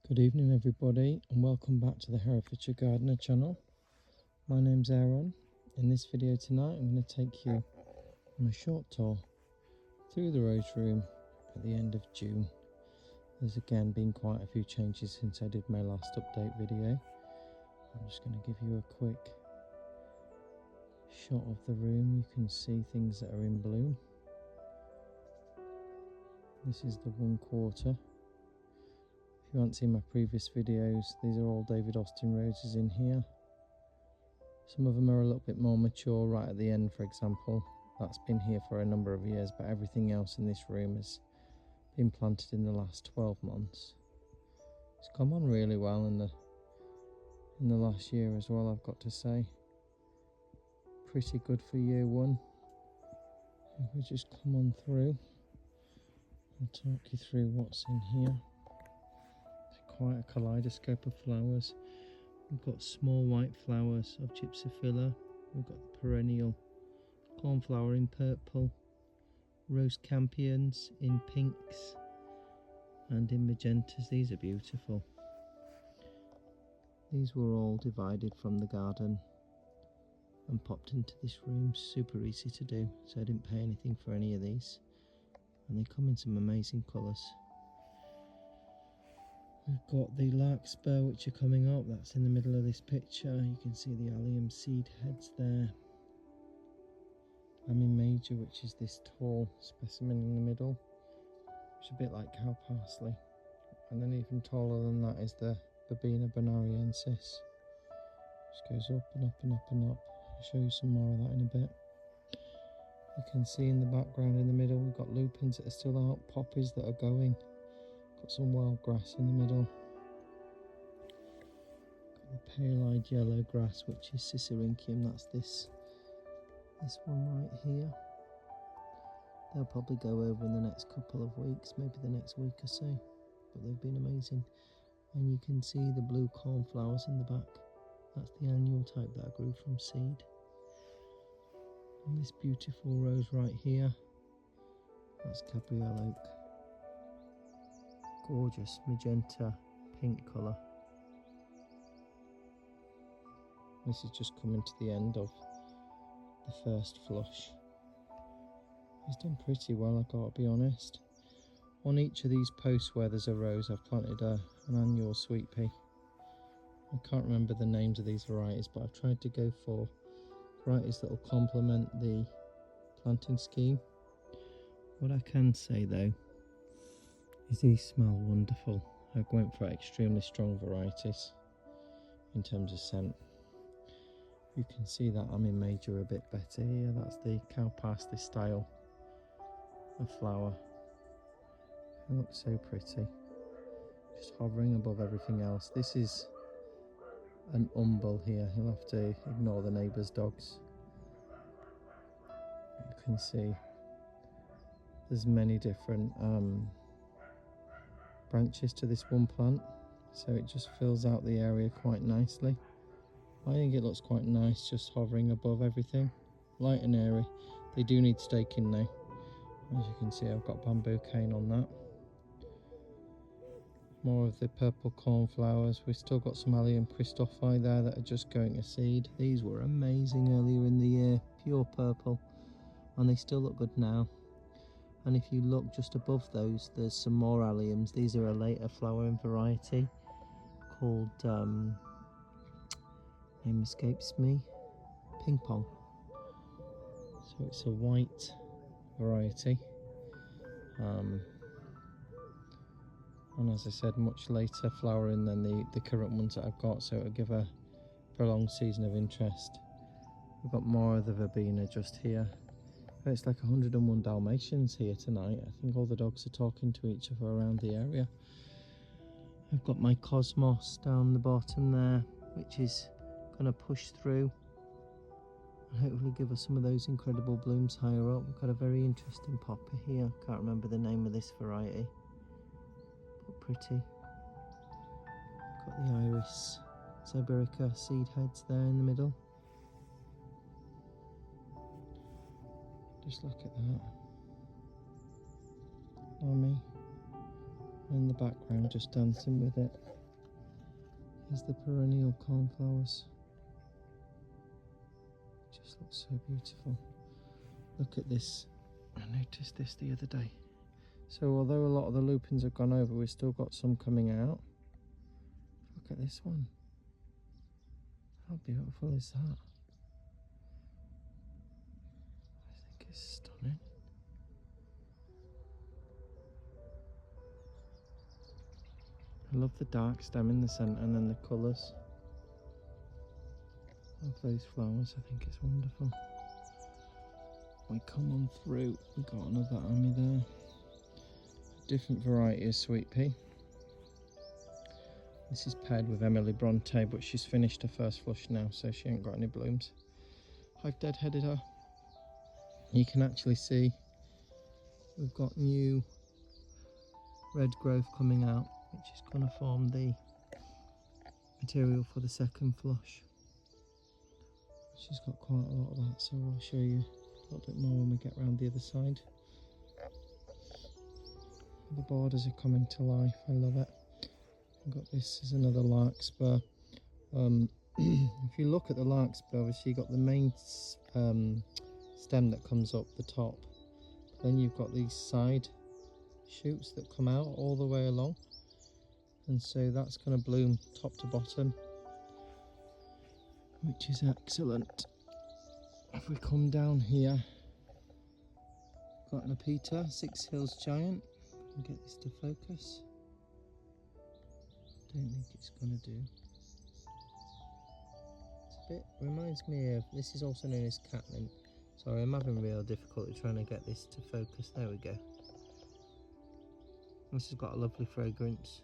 Good evening everybody, and welcome back to the Herefordshire Gardener channel. My name's Aaron. In this video tonight I'm going to take you on a short tour through the rose room at the end of June. There's again been quite a few changes since I did my last update video. I'm just going to give you a quick shot of the room. You can see things that are in bloom. This is the 1/4. If you haven't seen my previous videos, these are all David Austin roses in here. Some of them are a little bit more mature right at the end, for example. That's been here for a number of years, but everything else in this room has been planted in the last 12 months. It's come on really well in the last year as well, I've got to say. Pretty good for year one. If we just come on through, I'll talk you through what's in here. Quite a kaleidoscope of flowers. We've got small white flowers of Gypsophila. We've got the perennial cornflower in purple, rose campions in pinks and in magentas. These are beautiful. These were all divided from the garden and popped into this room. Super easy to do, so I didn't pay anything for any of these, and they come in some amazing colours. We've got the larkspur which are coming up. That's in the middle of this picture. You can see the allium seed heads there. Lemon major, which is this tall specimen in the middle, which is a bit like cow parsley. And then even taller than that is the Verbena bonariensis, which goes up and up and up and up. I'll show you some more of that in a bit. You can see in the background in the middle we've got lupins that are still out, poppies that are going. Got some wild grass in the middle. Got the pale-eyed yellow grass, which is Cicericium. That's this one right here. They'll probably go over in the next couple of weeks, maybe the next week or so, but they've been amazing. And you can see the blue cornflowers in the back. That's the annual type that I grew from seed. And this beautiful rose right here, that's Gabrielle Oak. Gorgeous magenta pink colour. This is just coming to the end of the first flush. It's done pretty well, I've got to be honest. On each of these posts where there's a rose, I've planted an annual sweet pea. I can't remember the names of these varieties, but I've tried to go for varieties that will complement the planting scheme. What I can say though is these smell wonderful. I went for extremely strong varieties in terms of scent. You can see that I'm in major a bit better here. That's the cow parsley style of flower. It looks so pretty, just hovering above everything else. This is an umbel here. You'll have to ignore the neighbour's dogs. You can see there's many different branches to this one plant, so it just fills out the area quite nicely. I think it looks quite nice just hovering above everything, light and airy. They do need staking though. As you can see, I've got bamboo cane on that. More of the purple cornflowers. We've still got some Allium Christophi there that are just going to seed. These were amazing earlier in the year, pure purple, and they still look good now. And if you look just above those, there's some more alliums. These are a later flowering variety called, name escapes me, Ping Pong. So it's a white variety. And as I said, much later flowering than the current ones that I've got, so it'll give a prolonged season of interest. We've got more of the verbena just here. It's like 101 Dalmatians here tonight. I think all the dogs are talking to each other around the area. I've got my cosmos down the bottom there, which is going to push through and hopefully give us some of those incredible blooms higher up. We've got a very interesting popper here. Can't remember the name of this variety, but pretty. Got the iris Siberica seed heads there in the middle. Just look at that. Mommy in the background just dancing with it. Here's the perennial cornflowers. Just looks so beautiful. Look at this. I noticed this the other day. So although a lot of the lupins have gone over, we've still got some coming out. Look at this one. How beautiful is that? I think it's stunning. I love the dark stem in the centre and then the colours of those flowers. I think it's wonderful. We come on through, we got another army there. A different variety of sweet pea. This is paired with Emily Bronte, but she's finished her first flush now, so she ain't got any blooms. I've deadheaded her. You can actually see we've got new red growth coming out, which is going to form the material for the second flush. She's got quite a lot of that, so I'll show you a little bit more when we get round the other side. The borders are coming to life, I love it. I've got this as another larkspur. If you look at the larkspur, obviously you've got the main stem that comes up the top. Then you've got these side shoots that come out all the way along. And so that's going to bloom top to bottom, which is excellent. If we come down here, got an Apeta, 6 Hills Giant. Get this to focus. Don't think it's going to do. It's a bit, reminds me of, this is also known as catmint. Sorry, I'm having real difficulty trying to get this to focus. There we go. This has got a lovely fragrance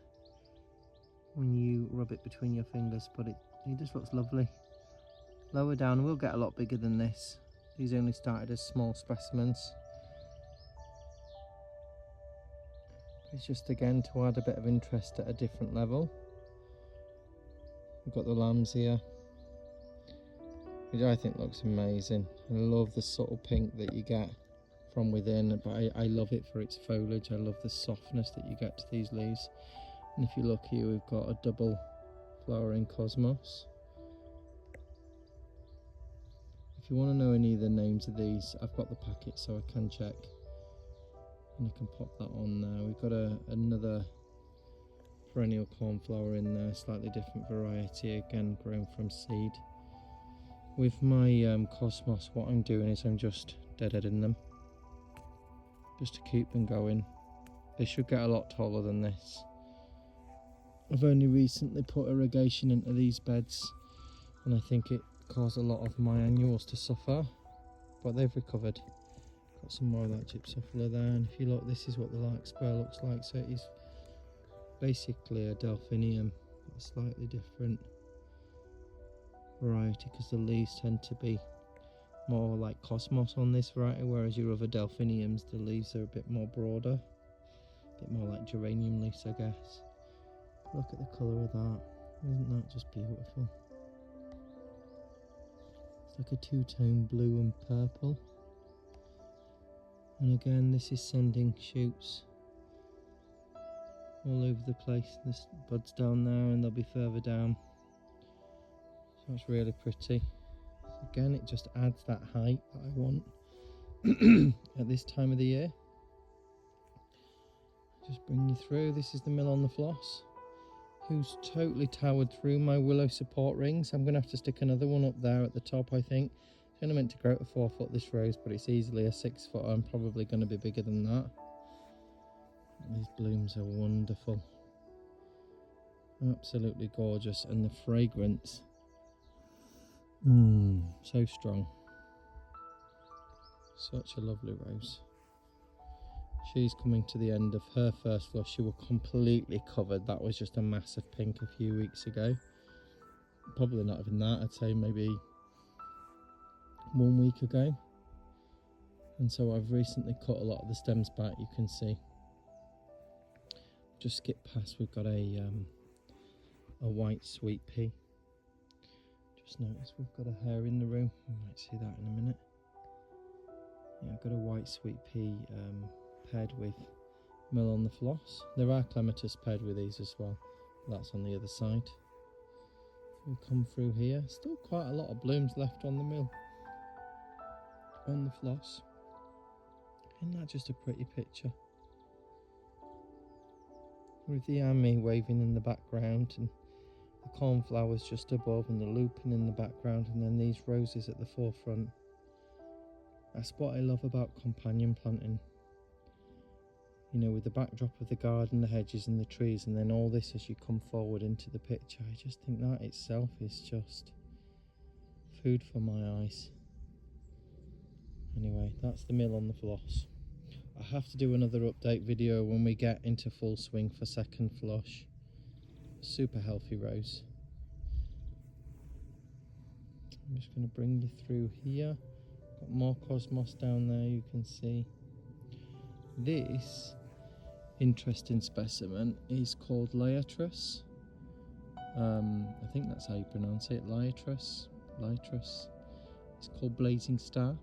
when you rub it between your fingers, but it just looks lovely. Lower down, we'll get a lot bigger than this. These only started as small specimens. It's just again to add a bit of interest at a different level. We've got the lambs here, which I think looks amazing. I love the subtle pink that you get from within, but I love it for its foliage. I love the softness that you get to these leaves. And if you look here, we've got a double flowering cosmos. If you want to know any of the names of these, I've got the packet so I can check. And I can pop that on now. We've got another perennial cornflower in there, slightly different variety, again grown from seed. With my cosmos, what I'm doing is I'm just deadheading them, just to keep them going. They should get a lot taller than this. I've only recently put irrigation into these beds, and I think it caused a lot of my annuals to suffer, but they've recovered. Got some more of that gypsophila there, and if you look, this is what the larkspur looks like. So it is basically a delphinium, but a slightly different variety, because the leaves tend to be more like cosmos on this variety, whereas your other delphiniums, the leaves are a bit more broader, a bit more like geranium leaves, I guess. Look at the colour of that. Isn't that just beautiful? It's like a two-tone blue and purple. And again, this is sending shoots all over the place. There's buds down there and they'll be further down. So it's really pretty. So again, it just adds that height that I want at this time of the year. Just bring you through. This is the mill on the floss, who's totally towered through my willow support rings. I'm going to have to stick another one up there at the top, I think. It's only meant to grow to 4 foot, this rose, but it's easily a 6 foot. I'm probably going to be bigger than that. These blooms are wonderful. Absolutely gorgeous. And the fragrance, so strong. Such a lovely rose. She's coming to the end of her first flush. She was completely covered. That was just a massive pink a few weeks ago. Probably not even that. I'd say maybe 1 week ago. And so I've recently cut a lot of the stems back, you can see. Just skip past, we've got a white sweet pea. Just notice we've got a hair in the room. You might see that in a minute. Yeah, I've got a white sweet pea paired with mill on the floss. There are clematis paired with these as well. That's on the other side. We come through here. Still quite a lot of blooms left on the mill, on the floss. Isn't that just a pretty picture? With the ami waving in the background and the cornflowers just above and the lupin in the background, and then these roses at the forefront. That's what I love about companion planting. You know, with the backdrop of the garden, the hedges and the trees, and then all this as you come forward into the picture. I just think that itself is just food for my eyes. Anyway, that's the mill on the floss. I have to do another update video when we get into full swing for second flush. Super healthy rose. I'm just going to bring you through here. Got more cosmos down there, you can see. This interesting specimen is called Dianthus. I think that's how you pronounce it, Dianthus. It's called Blazing Star,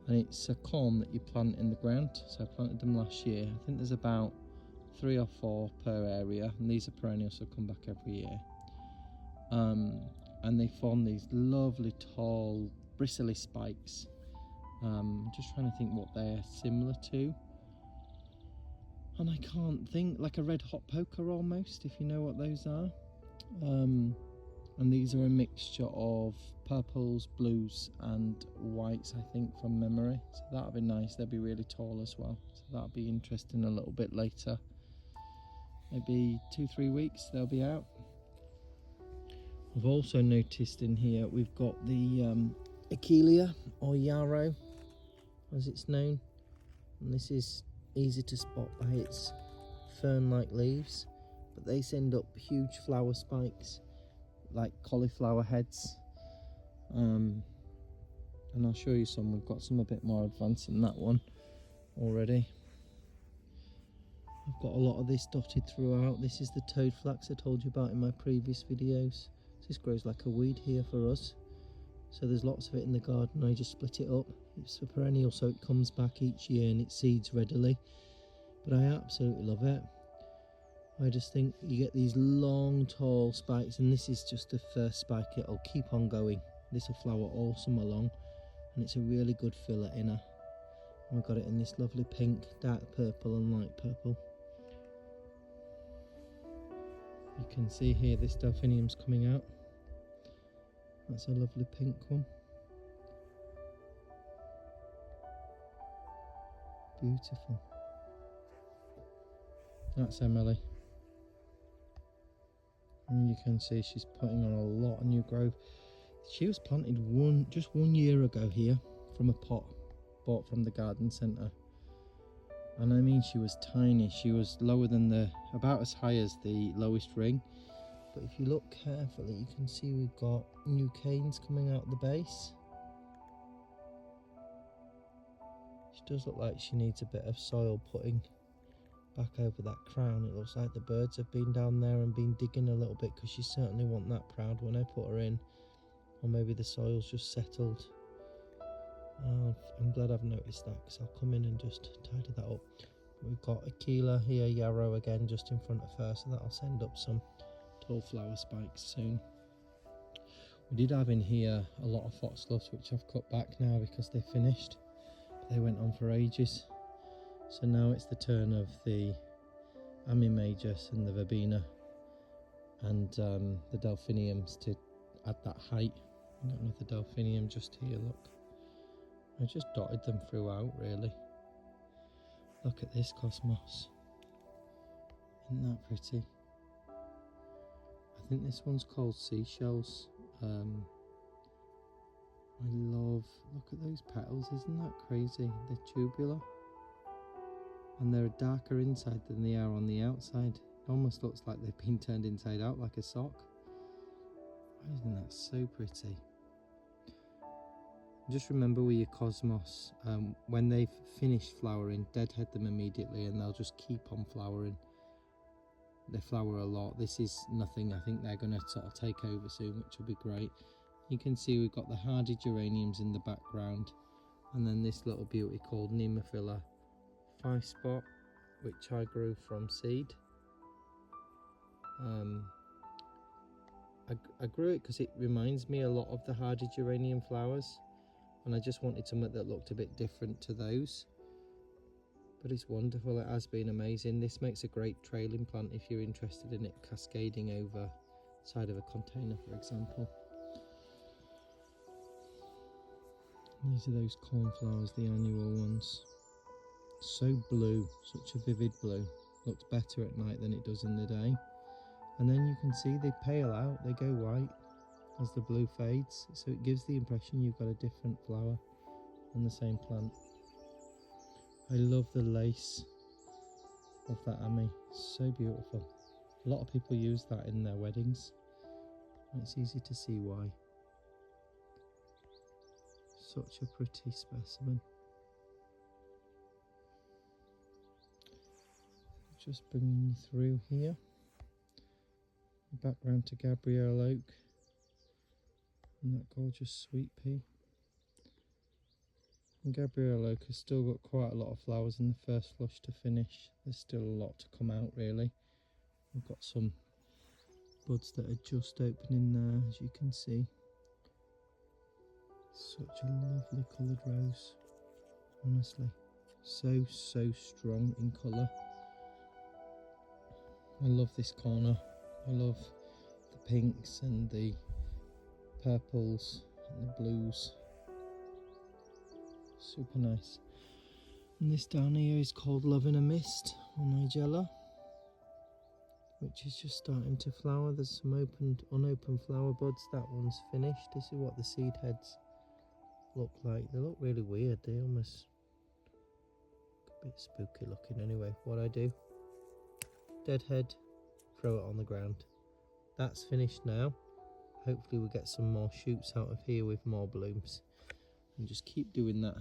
and it's a corm that you plant in the ground. So I planted them last year. I think there's about 3 or 4 per area, and these are perennials, so come back every year. And they form these lovely tall bristly spikes. Just trying to think what they're similar to, and I can't think, like a red hot poker almost, if you know what those are. And these are a mixture of purples, blues and whites, I think, from memory. So that'll be nice. They'll be really tall as well, so that'll be interesting a little bit later. Maybe 2-3 weeks they'll be out. I've also noticed in here we've got the Achillea, or yarrow as it's known, and this is easy to spot by its fern-like leaves, but they send up huge flower spikes like cauliflower heads, and I'll show you some. We've got some a bit more advanced than that one already. I've got a lot of this dotted throughout. This is the toad flax I told you about in my previous videos. This grows like a weed here for us, so there's lots of it in the garden. I just split it up. It's a perennial, so it comes back each year and it seeds readily, but I absolutely love it. I just think you get these long tall spikes, and this is just the first spike. It'll keep on going. This will flower all summer long, and it's a really good filler inner. And we've got it in this lovely pink, dark purple and light purple. You can see here this delphinium's coming out. That's a lovely pink one. Beautiful. That's Emily. And you can see she's putting on a lot of new growth. She was planted just 1 year ago here from a pot bought from the garden centre. And I mean, she was tiny. She was lower than about as high as the lowest ring. But if you look carefully, you can see we've got new canes coming out the base. She does look like she needs a bit of soil putting back over that crown. It looks like the birds have been down there and been digging a little bit, because she certainly wasn't that proud when I put her in. Or maybe the soil's just settled. I'm glad I've noticed that, because I'll come in and just tidy that up. We've got Achillea here, yarrow again just in front of her, so that'll send up some tall flower spikes soon. We did have in here a lot of foxgloves, which I've cut back now because they finished. But they went on for ages. So now it's the turn of the Amimajus and the verbena and the delphiniums to add that height. I've got another delphinium just here, look. I just dotted them throughout, really. Look at this cosmos. Isn't that pretty? I think this one's called Seashells. I love, look at those petals, isn't that crazy? They're tubular. And they're darker inside than they are on the outside. It almost looks like they've been turned inside out like a sock. Isn't that so pretty? Just remember with your cosmos, when they've finished flowering, deadhead them immediately and they'll just keep on flowering. They flower a lot. This is nothing. I think they're going to sort of take over soon, which will be great. You can see we've got the hardy geraniums in the background, and then this little beauty called Nemophila 5-spot, which I grew from seed. I grew it because it reminds me a lot of the hardy geranium flowers, and I just wanted something that looked a bit different to those. But it's wonderful, it has been amazing. This makes a great trailing plant if you're interested in it cascading over the side of a container, for example. These are those cornflowers, the annual ones. So blue, such a vivid blue. Looks better at night than it does in the day. And then you can see they pale out, they go white as the blue fades. So it gives the impression you've got a different flower on the same plant. I love the lace of that Ami, so beautiful. A lot of people use that in their weddings, and it's easy to see why. Such a pretty specimen. Just bringing you through here, back round to Gabrielle Oak and that gorgeous sweet pea. And Gabrielle Oak has still got quite a lot of flowers in the first flush to finish. There's still a lot to come out really. We've got some buds that are just opening there, as you can see. Such a lovely coloured rose, honestly. So strong in colour. I love this corner. I love the pinks and the purples and the blues. Super nice. And this down here is called Love in a Mist, or Nigella, which is just starting to flower. There's some unopened flower buds. That one's finished. This is what the seed heads look like. They look really weird. They almost a bit spooky looking. Anyway, what I do, dead head, throw it on the ground. That's finished now. Hopefully we'll get some more shoots out of here with more blooms, and just keep doing that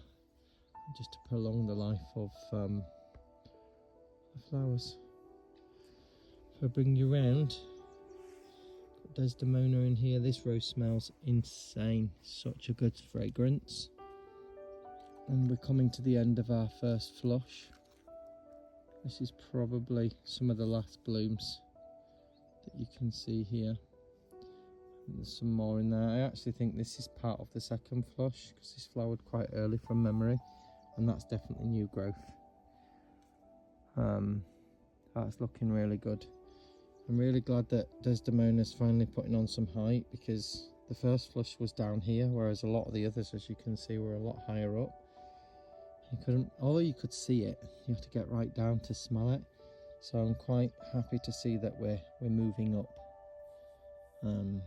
just to prolong the life of the flowers. If I bring you round, got Desdemona in here. This rose smells insane, such a good fragrance. And we're coming to the end of our first flush. This is probably some of the last blooms that you can see here. And there's some more in there. I actually think this is part of the second flush because this flowered quite early from memory, and that's definitely new growth. That's looking really good. I'm really glad that Desdemona's finally putting on some height, because the first flush was down here, whereas a lot of the others, as you can see, were a lot higher up. You couldn't, although you could see it, you have to get right down to smell it. So I'm quite happy to see that we're moving up. And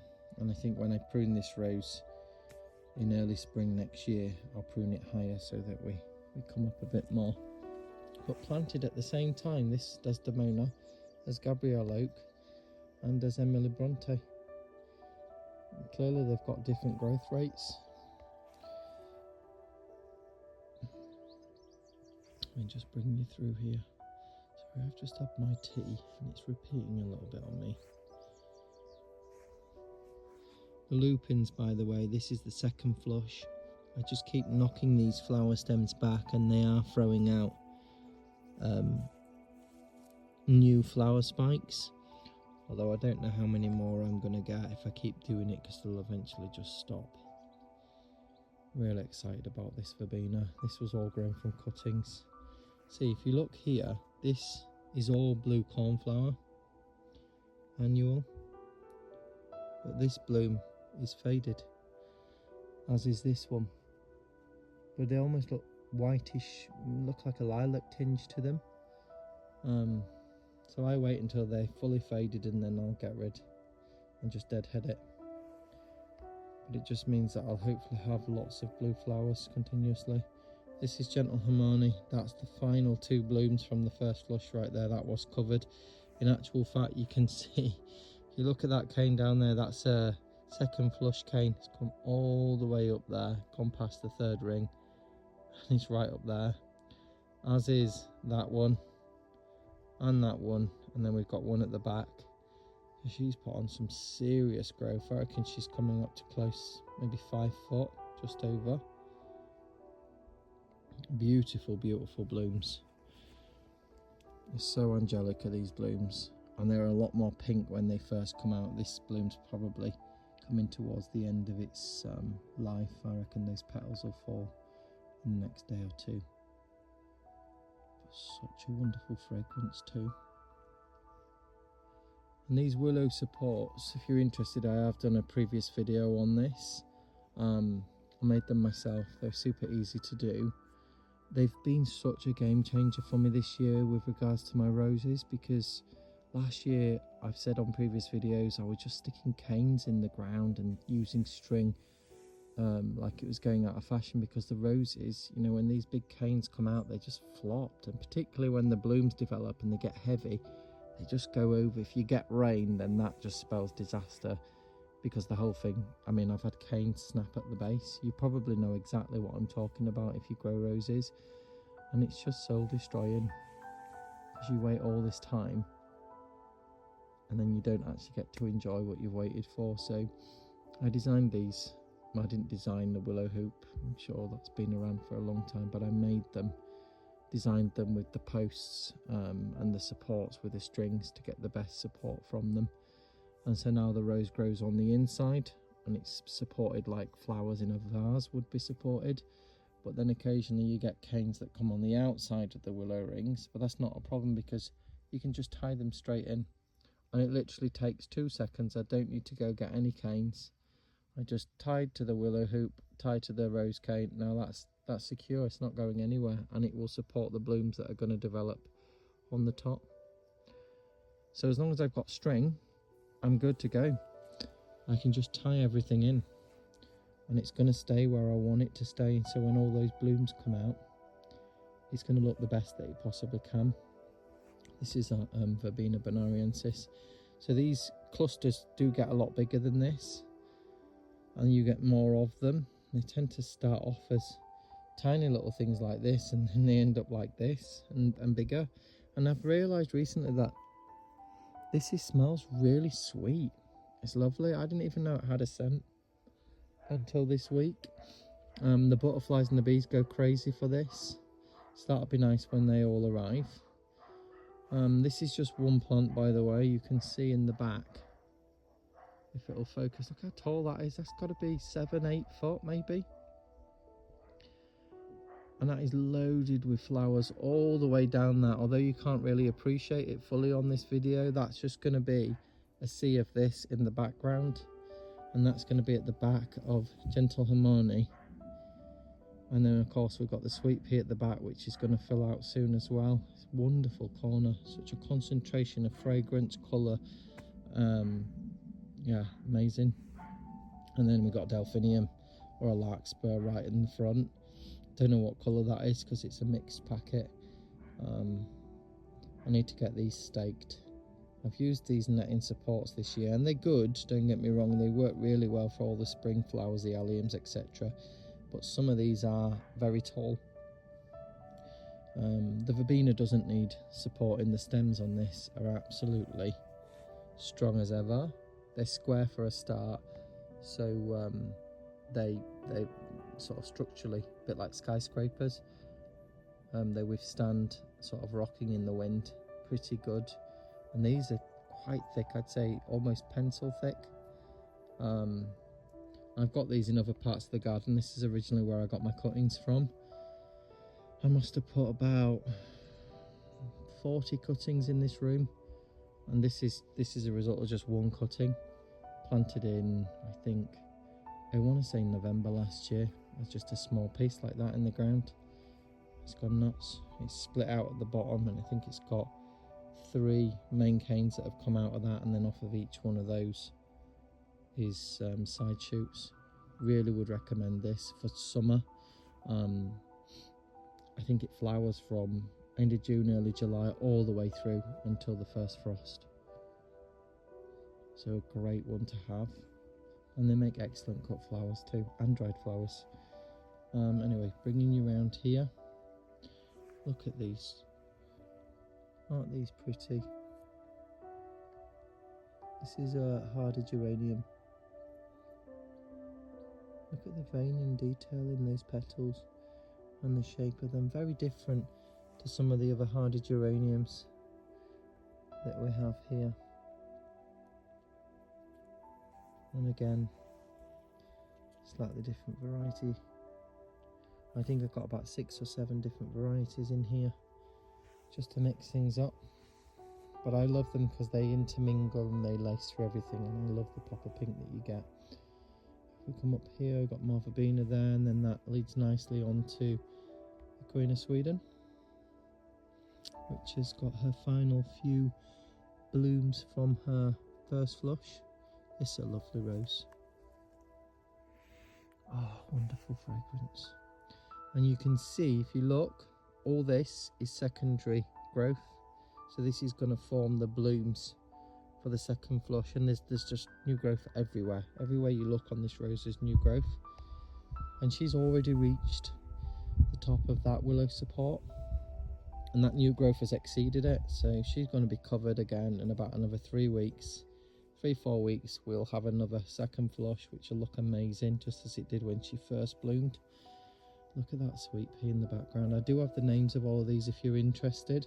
I think when I prune this rose in early spring next year, I'll prune it higher so that we come up a bit more. But planted at the same time, this Desdemona, as Gabrielle Oak and as Emily Bronte. And clearly they've got different growth rates. Let me just bring you through here. So I've just had my tea and it's repeating a little bit on me. The lupins, by the way, this is the second flush. I just keep knocking these flower stems back and they are throwing out new flower spikes. Although I don't know how many more I'm going to get if I keep doing it, because they'll eventually just stop. Really excited about this verbena. This was all grown from cuttings. See, if you look here, this is all blue cornflower, annual. But this bloom is faded, as is this one. But they almost look whitish, look like a lilac tinge to them. So I wait until they're fully faded and then I'll get rid and just deadhead it. But it just means that I'll hopefully have lots of blue flowers continuously. This is Gentle Hermione. That's the final two blooms from the first flush right there. That was covered. In actual fact, you can see, if you look at that cane down there, that's a second flush cane. It's come all the way up there, gone past the third ring, and it's right up there, as is that one and that one, and then we've got one at the back. She's put on some serious growth. I reckon she's coming up to close, maybe 5 foot, just over. Beautiful, beautiful blooms. It's so angelic, are these blooms. and they're a lot more pink when they first come out. This bloom's probably coming towards the end of its life. I reckon those petals will fall in the next day or two. But such a wonderful fragrance too. And these willow supports, if you're interested, I have done a previous video on this. I made them myself. They're super easy to do. They've been such a game changer for me this year with regards to my roses, because last year, I've said on previous videos, I was just sticking canes in the ground and using string like it was going out of fashion, because the roses, you know, when these big canes come out, they just flopped. And particularly when the blooms develop and they get heavy, they just go over. If you get rain, then that just spells disaster, because the whole thing, I mean, I've had canes snap at the base. You probably know exactly what I'm talking about if you grow roses, and it's just soul destroying, because you wait all this time and then you don't actually get to enjoy what you've waited for. So I designed these. I didn't design the willow hoop, I'm sure that's been around for a long time, but I made them, designed them with the posts and the supports with the strings to get the best support from them. And so now the rose grows on the inside, and it's supported like flowers in a vase would be supported. But then occasionally you get canes that come on the outside of the willow rings, but that's not a problem, because you can just tie them straight in, and it literally takes 2 seconds. I don't need to go get any canes. I just tied to the willow hoop, tied to the rose cane. Now that's secure, it's not going anywhere, and it will support the blooms that are going to develop on the top. So as long as I've got string, I'm good to go. I can just tie everything in, and it's going to stay where I want it to stay. So when all those blooms come out, it's going to look the best that it possibly can. This is a Verbena bonariensis. So these clusters do get a lot bigger than this, and you get more of them. They tend to start off as tiny little things like this, and then they end up like this and bigger. And I've realised recently that this smells really sweet. It's lovely. I didn't even know it had a scent until this week. The butterflies and the bees go crazy for this, so that'll be nice when they all arrive. This is just one plant, by the way. You can see in the back, if it'll focus, look how tall that is. That's got to be 7-8 foot maybe. And that is loaded with flowers all the way down that. Although you can't really appreciate it fully on this video, that's just going to be a sea of this in the background, and that's going to be at the back of Gentle Harmony. And then of course we've got the sweet pea at the back, which is going to fill out soon as well. It's a wonderful corner, such a concentration of fragrance, colour, yeah, amazing. And then we've got Delphinium, or a larkspur, right in the front. Don't know what colour that is because it's a mixed packet. I need to get these staked. I've used these netting supports this year, and they're good, don't get me wrong. They work really well for all the spring flowers, the alliums, etc. But some of these are very tall. The Verbena doesn't need support, in the stems on this are absolutely strong as ever. They're square for a start, so they sort of structurally a bit like skyscrapers. They withstand sort of rocking in the wind pretty good, and these are quite thick. I'd say almost pencil thick. I've got these in other parts of the garden. This is originally where I got my cuttings from. I must have put about 40 cuttings in this room, and this is a result of just one cutting, planted in, I think, I want to say November last year. It's just a small piece like that in the ground. It's gone nuts. It's split out at the bottom, and I think it's got 3 main canes that have come out of that, and then off of each one of those is side shoots. Really would recommend this for summer. I think it flowers from end of June, early July, all the way through until the first frost. So a great one to have. And they make excellent cut flowers too, and dried flowers. Anyway, bringing you around here. Look at these. Aren't these pretty? This is a harder geranium. Look at the veining detail in those petals and the shape of them. Very different to some of the other harder geraniums. that we have here. And again, slightly different variety. I think I've got about 6 or 7 different varieties in here, just to mix things up. But I love them because they intermingle and they lace through everything, and I love the pop of pink that you get. If we come up here, I've got more verbena there, and then that leads nicely onto the Queen of Sweden, which has got her final few blooms from her first flush. This is a lovely rose. Oh, wonderful fragrance. And you can see, if you look, all this is secondary growth. So this is going to form the blooms for the second flush, and there's just new growth everywhere. Everywhere you look on this rose, there's new growth. And she's already reached the top of that willow support, and that new growth has exceeded it. So she's going to be covered again in about another 3 weeks. 3-4 weeks, we'll have another second flush, which will look amazing, just as it did when she first bloomed. Look at that sweet pea in the background. I do have the names of all of these if you're interested,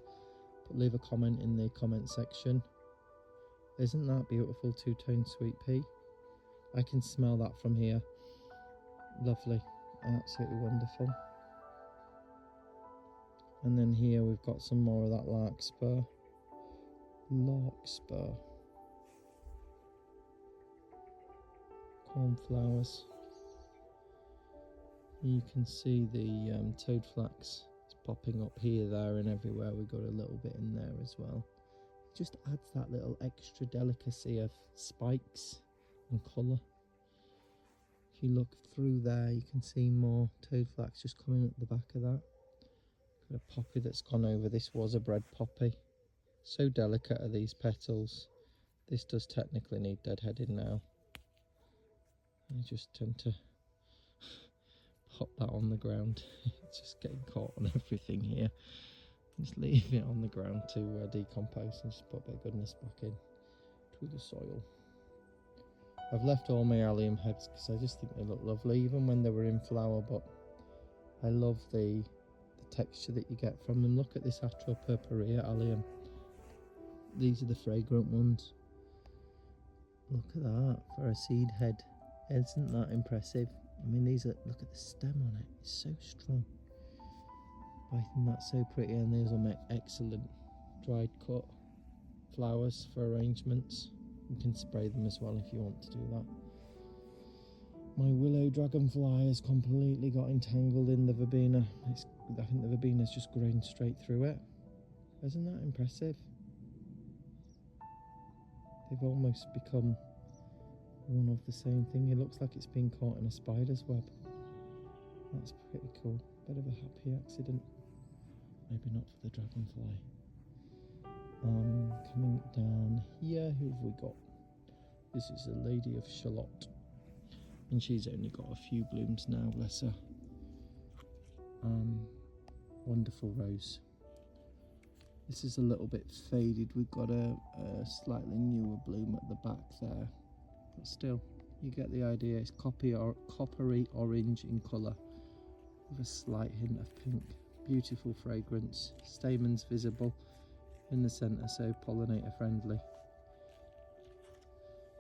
but leave a comment in the comment section. Isn't that beautiful two-tone sweet pea? I can smell that from here. Lovely, absolutely wonderful. And then here we've got some more of that larkspur. Cornflowers. You can see the toad flax is popping up here, there and everywhere. We've got a little bit in there as well. It just adds that little extra delicacy of spikes and colour. If you look through there, you can see more toad flax just coming up the back of that. Got a poppy that's gone over. This was a bread poppy. So delicate are these petals. This does technically need deadheading now. I just tend to pop that on the ground. It's just getting caught on everything here. Just leave it on the ground to decompose, and just put a bit of goodness back in to the soil. I've left all my allium heads because I just think they look lovely, even when they were in flower, but I love the texture that you get from them. Look at this Atropurpurea allium. These are the fragrant ones. Look at that for a seed head. Isn't that impressive? I mean, these are, look at the stem on it, it's so strong. I think that's so pretty, and these will make excellent dried cut flowers for arrangements. You can spray them as well if you want to do that. My willow dragonfly has completely got entangled in the verbena. I think the verbena's just grown straight through it. Isn't that impressive? They've almost become one of the same thing. It looks like it's been caught in a spider's web. That's pretty cool. Bit of a happy accident. Maybe not for the dragonfly. Coming down here, who have we got? This is a Lady of Shalott, and she's only got a few blooms now, bless her. Wonderful rose. This is a little bit faded. We've got a slightly newer bloom at the back there, but still, you get the idea. It's coppery orange in colour with a slight hint of pink. Beautiful fragrance. Stamens visible in the centre, so pollinator friendly.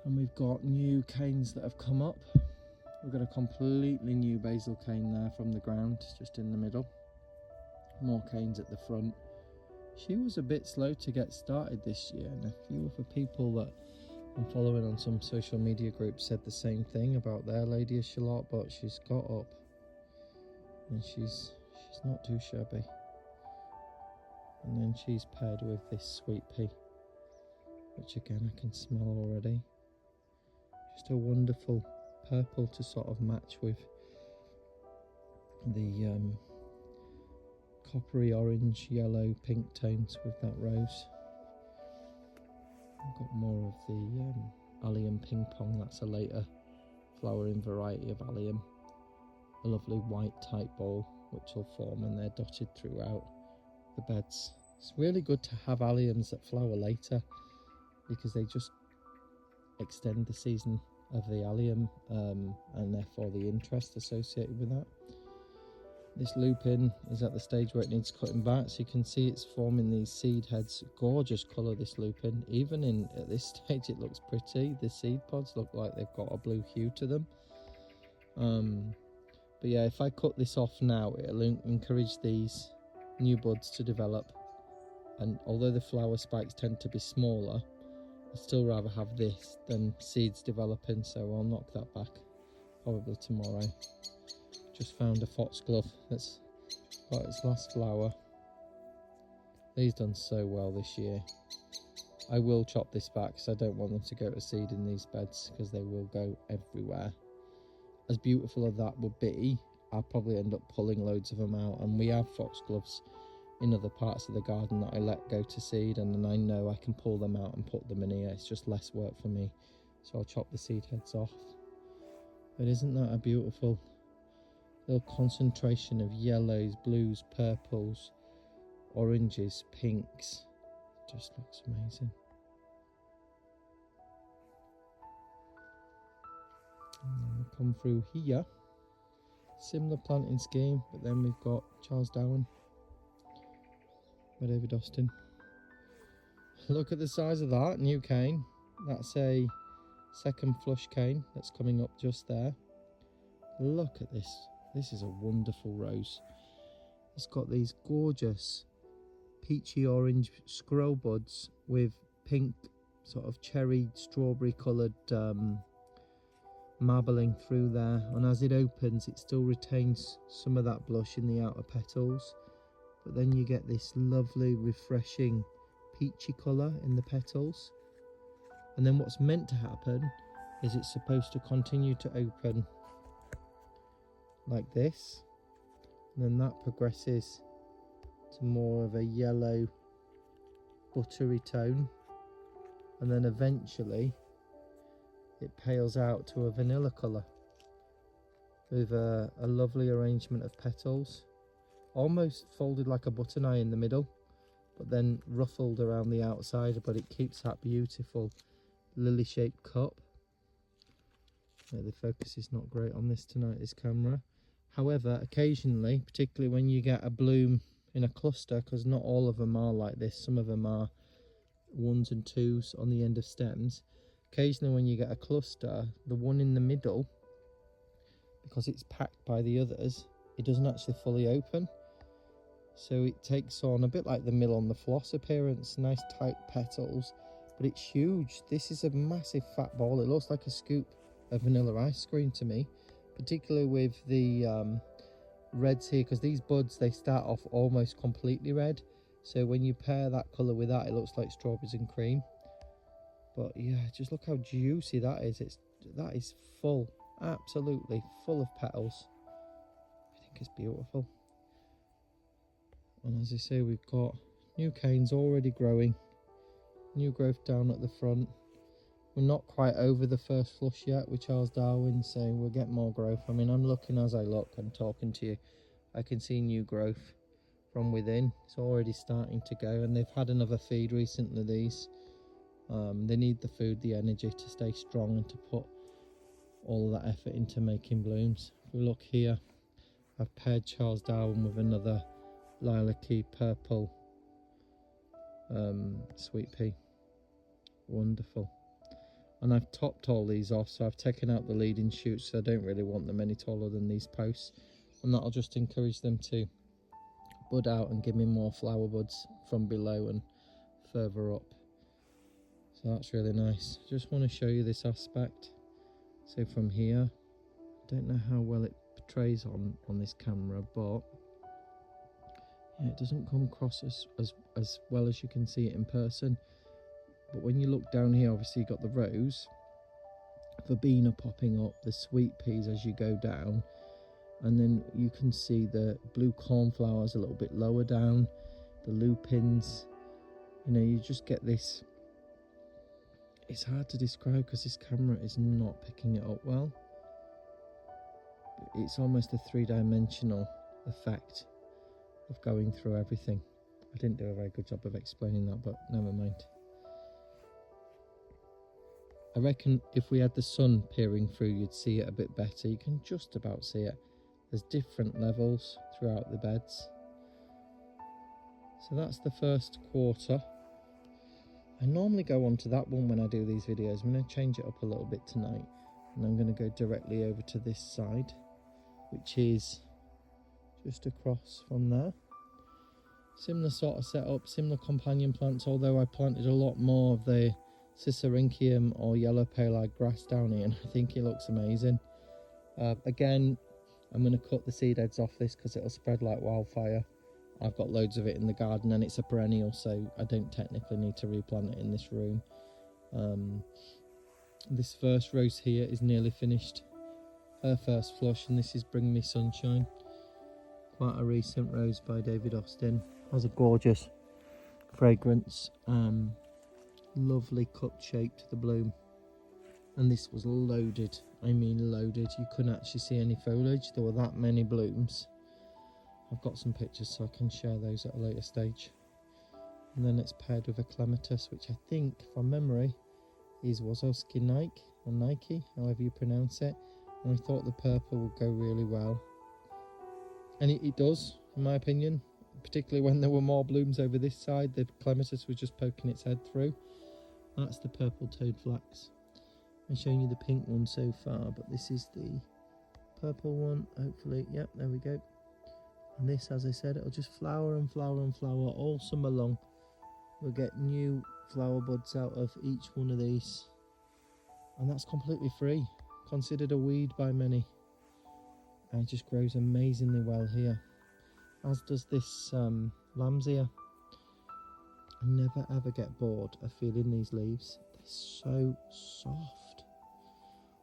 And we've got new canes that have come up. We've got a completely new basil cane there from the ground, just in the middle. More canes at the front. She was a bit slow to get started this year, and a few of the people that I'm following on some social media groups said the same thing about their Lady of Shalott, but she's got up and she's not too shabby. And then she's paired with this sweet pea, which again I can smell already. Just a wonderful purple to sort of match with the coppery orange, yellow, pink tones with that rose. I've got more of the allium ping pong. That's a later flowering variety of allium. A lovely white tight ball which will form, and they're dotted throughout the beds. It's really good to have alliums that flower later, because they just extend the season of the allium, and therefore the interest associated with that. This lupin is at the stage where it needs cutting back, so you can see it's forming these seed heads. Gorgeous colour, this lupin. Even at this stage it looks pretty. The seed pods look like they've got a blue hue to them. But yeah, if I cut this off now, it'll encourage these new buds to develop. And although the flower spikes tend to be smaller, I'd still rather have this than seeds developing, so I'll knock that back probably tomorrow. Just found a foxglove that's got its last flower. These done so well this year. I will chop this back because I don't want them to go to seed in these beds, because they will go everywhere. As beautiful as that would be, I'll probably end up pulling loads of them out, and we have foxgloves in other parts of the garden that I let go to seed, and then I know I can pull them out and put them in here. It's just less work for me, so I'll chop the seed heads off. But isn't that a beautiful little concentration of yellows, blues, purples, oranges, pinks? Just looks amazing. And then we come through here, similar planting scheme, but then we've got Charles Darwin by David Austin. Look at the size of that new cane. That's a second flush cane that's coming up just there. Look at this. This is a wonderful rose. It's got these gorgeous peachy orange scroll buds with pink sort of cherry strawberry coloured marbling through there, and as it opens it still retains some of that blush in the outer petals, but then you get this lovely refreshing peachy colour in the petals. And then what's meant to happen is it's supposed to continue to open like this, and then that progresses to more of a yellow buttery tone, and then eventually it pales out to a vanilla colour with a lovely arrangement of petals, almost folded like a button eye in the middle, but then ruffled around the outside, but it keeps that beautiful lily shaped cup. The focus is not great on this tonight, this camera. However, occasionally, particularly when you get a bloom in a cluster, because not all of them are like this, some of them are ones and twos on the end of stems. Occasionally when you get a cluster, the one in the middle, because it's packed by the others, it doesn't actually fully open. So it takes on a bit like the mill on the floss appearance, nice tight petals, but it's huge. This is a massive fat ball. It looks like a scoop of vanilla ice cream to me, particularly with the reds here, because these buds, they start off almost completely red, so when you pair that colour with that, it looks like strawberries and cream. But yeah, just look how juicy that is. That is full, absolutely full of petals. I think it's beautiful. And as I say, we've got new canes already growing, new growth down at the front. We're not quite over the first flush yet with Charles Darwin, so we'll get more growth. I mean, I'm looking as I look and talking to you, I can see new growth from within. It's already starting to go, and they've had another feed recently, these. They need the food, the energy to stay strong and to put all of that effort into making blooms. If we look here, I've paired Charles Darwin with another lilac-y purple sweet pea. Wonderful. And I've topped all these off, so I've taken out the leading shoots, so I don't really want them any taller than these posts, and that'll just encourage them to bud out and give me more flower buds from below and further up. So that's really nice. Just want to show you this aspect. So from here, I don't know how well it portrays on this camera, but yeah, it doesn't come across as well as you can see it in person. But when you look down here, obviously you've got the rose, verbena popping up, the sweet peas as you go down, and then you can see the blue cornflowers a little bit lower down, the lupins. You know, you just get this. It's hard to describe because this camera is not picking it up well. It's almost a three-dimensional effect of going through everything. I didn't do a very good job of explaining that, but never mind. I reckon if we had the sun peering through, you'd see it a bit better. You can just about see it. There's different levels throughout the beds. So that's the first quarter. I normally go on to that one when I do these videos. I'm going to change it up a little bit tonight, and I'm going to go directly over to this side, which is just across from there. Similar sort of setup, similar companion plants, although I planted a lot more of the Cicericium or yellow pale-eyed grass down here, and I think it looks amazing. Again, I'm going to cut the seed heads off this because it'll spread like wildfire. I've got loads of it in the garden, and it's a perennial, so I don't technically need to replant it in this room. This first rose here is nearly finished, her first flush, and this is Bring Me Sunshine. Quite a recent rose by David Austin. Has a gorgeous fragrance, lovely cup shape to the bloom, and this was loaded. I mean loaded. You couldn't actually see any foliage. There were that many blooms. I've got some pictures so I can share those at a later stage. And then it's paired with a Clematis, which I think from memory is Wazowski Nike, or Nike, however you pronounce it. And we thought the purple would go really well, and it does, in my opinion, particularly when there were more blooms over this side. The Clematis was just poking its head through. That's the purple toad flax. I'm showing you the pink one so far, but this is the purple one, hopefully. Yep, there we go. And this, as I said, it'll just flower and flower and flower all summer long. We'll get new flower buds out of each one of these, and that's completely free, considered a weed by many, and it just grows amazingly well here, as does this lambsia. I never ever get bored of feeling these leaves. They're so soft,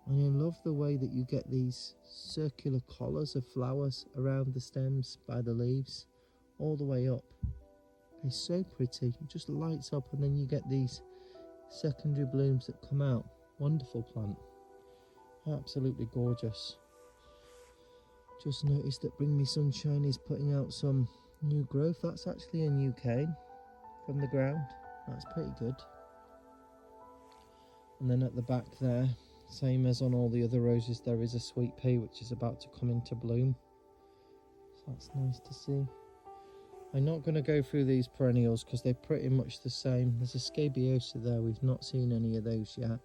and I love the way that you get these circular collars of flowers around the stems by the leaves all the way up. They're so pretty. It just lights up, and then you get these secondary blooms that come out. Wonderful plant, absolutely gorgeous. Just noticed that Bring Me Sunshine is putting out some new growth. That's actually a new cane from the ground. That's pretty good. And then at the back there, same as on all the other roses, there is a sweet pea which is about to come into bloom. So that's nice to see. I'm not going to go through these perennials because they're pretty much the same. There's a scabiosa there. We've not seen any of those yet.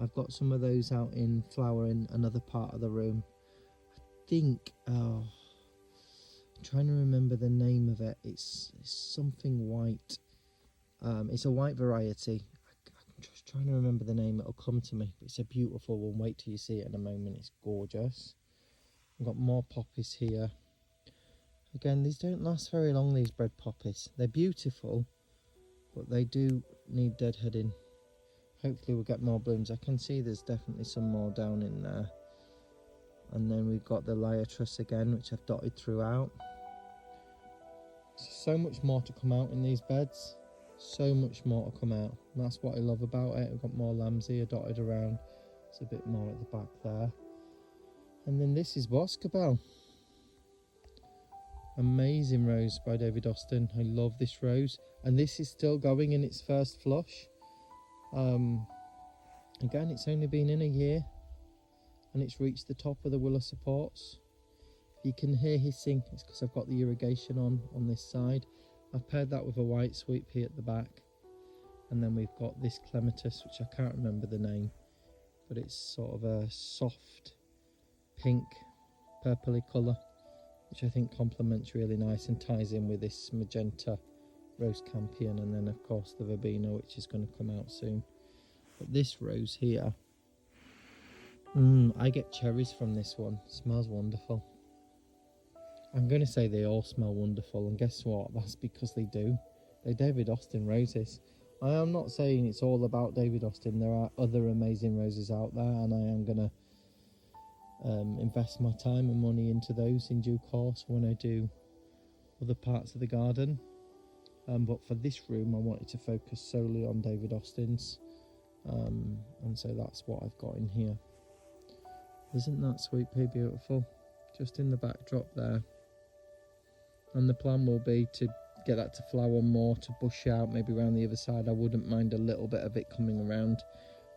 I've got some of those out in flower in another part of the room. I think, I'm trying to remember the name of it. It's something white. It's a white variety. I'm just trying to remember the name. It'll come to me. It's a beautiful one. Wait till you see it in a moment. It's gorgeous. I've got more poppies here. Again, these don't last very long, these bread poppies. They're beautiful, but they do need deadheading. Hopefully we'll get more blooms. I can see there's definitely some more down in there. And then we've got the Liatris again, which I've dotted throughout. So much more to come out in these beds. So much more to come out. And that's what I love about it. We've got more lambsia dotted around. There's a bit more at the back there. And then this is Boscobel. Amazing rose by David Austin. I love this rose, and this is still going in its first flush. Again, it's only been in a year, and it's reached the top of the willow supports. If you can hear hissing, it's because I've got the irrigation on this side. I've paired that with a white sweet pea at the back, and then we've got this Clematis, which I can't remember the name, but it's sort of a soft pink purpley colour, which I think complements really nice and ties in with this magenta rose campion, and then of course the verbena, which is going to come out soon. But this rose here, I get cherries from this one. It smells wonderful. I'm going to say they all smell wonderful, and guess what? That's because they do. They're David Austin roses. I am not saying it's all about David Austin. There are other amazing roses out there, and I am going to invest my time and money into those in due course when I do other parts of the garden. But for this room I wanted to focus solely on David Austin's, and so that's what I've got in here. Isn't that sweet pea beautiful? Just in the backdrop there. And the plan will be to get that to flower more, to bush out maybe around the other side. I wouldn't mind a little bit of it coming around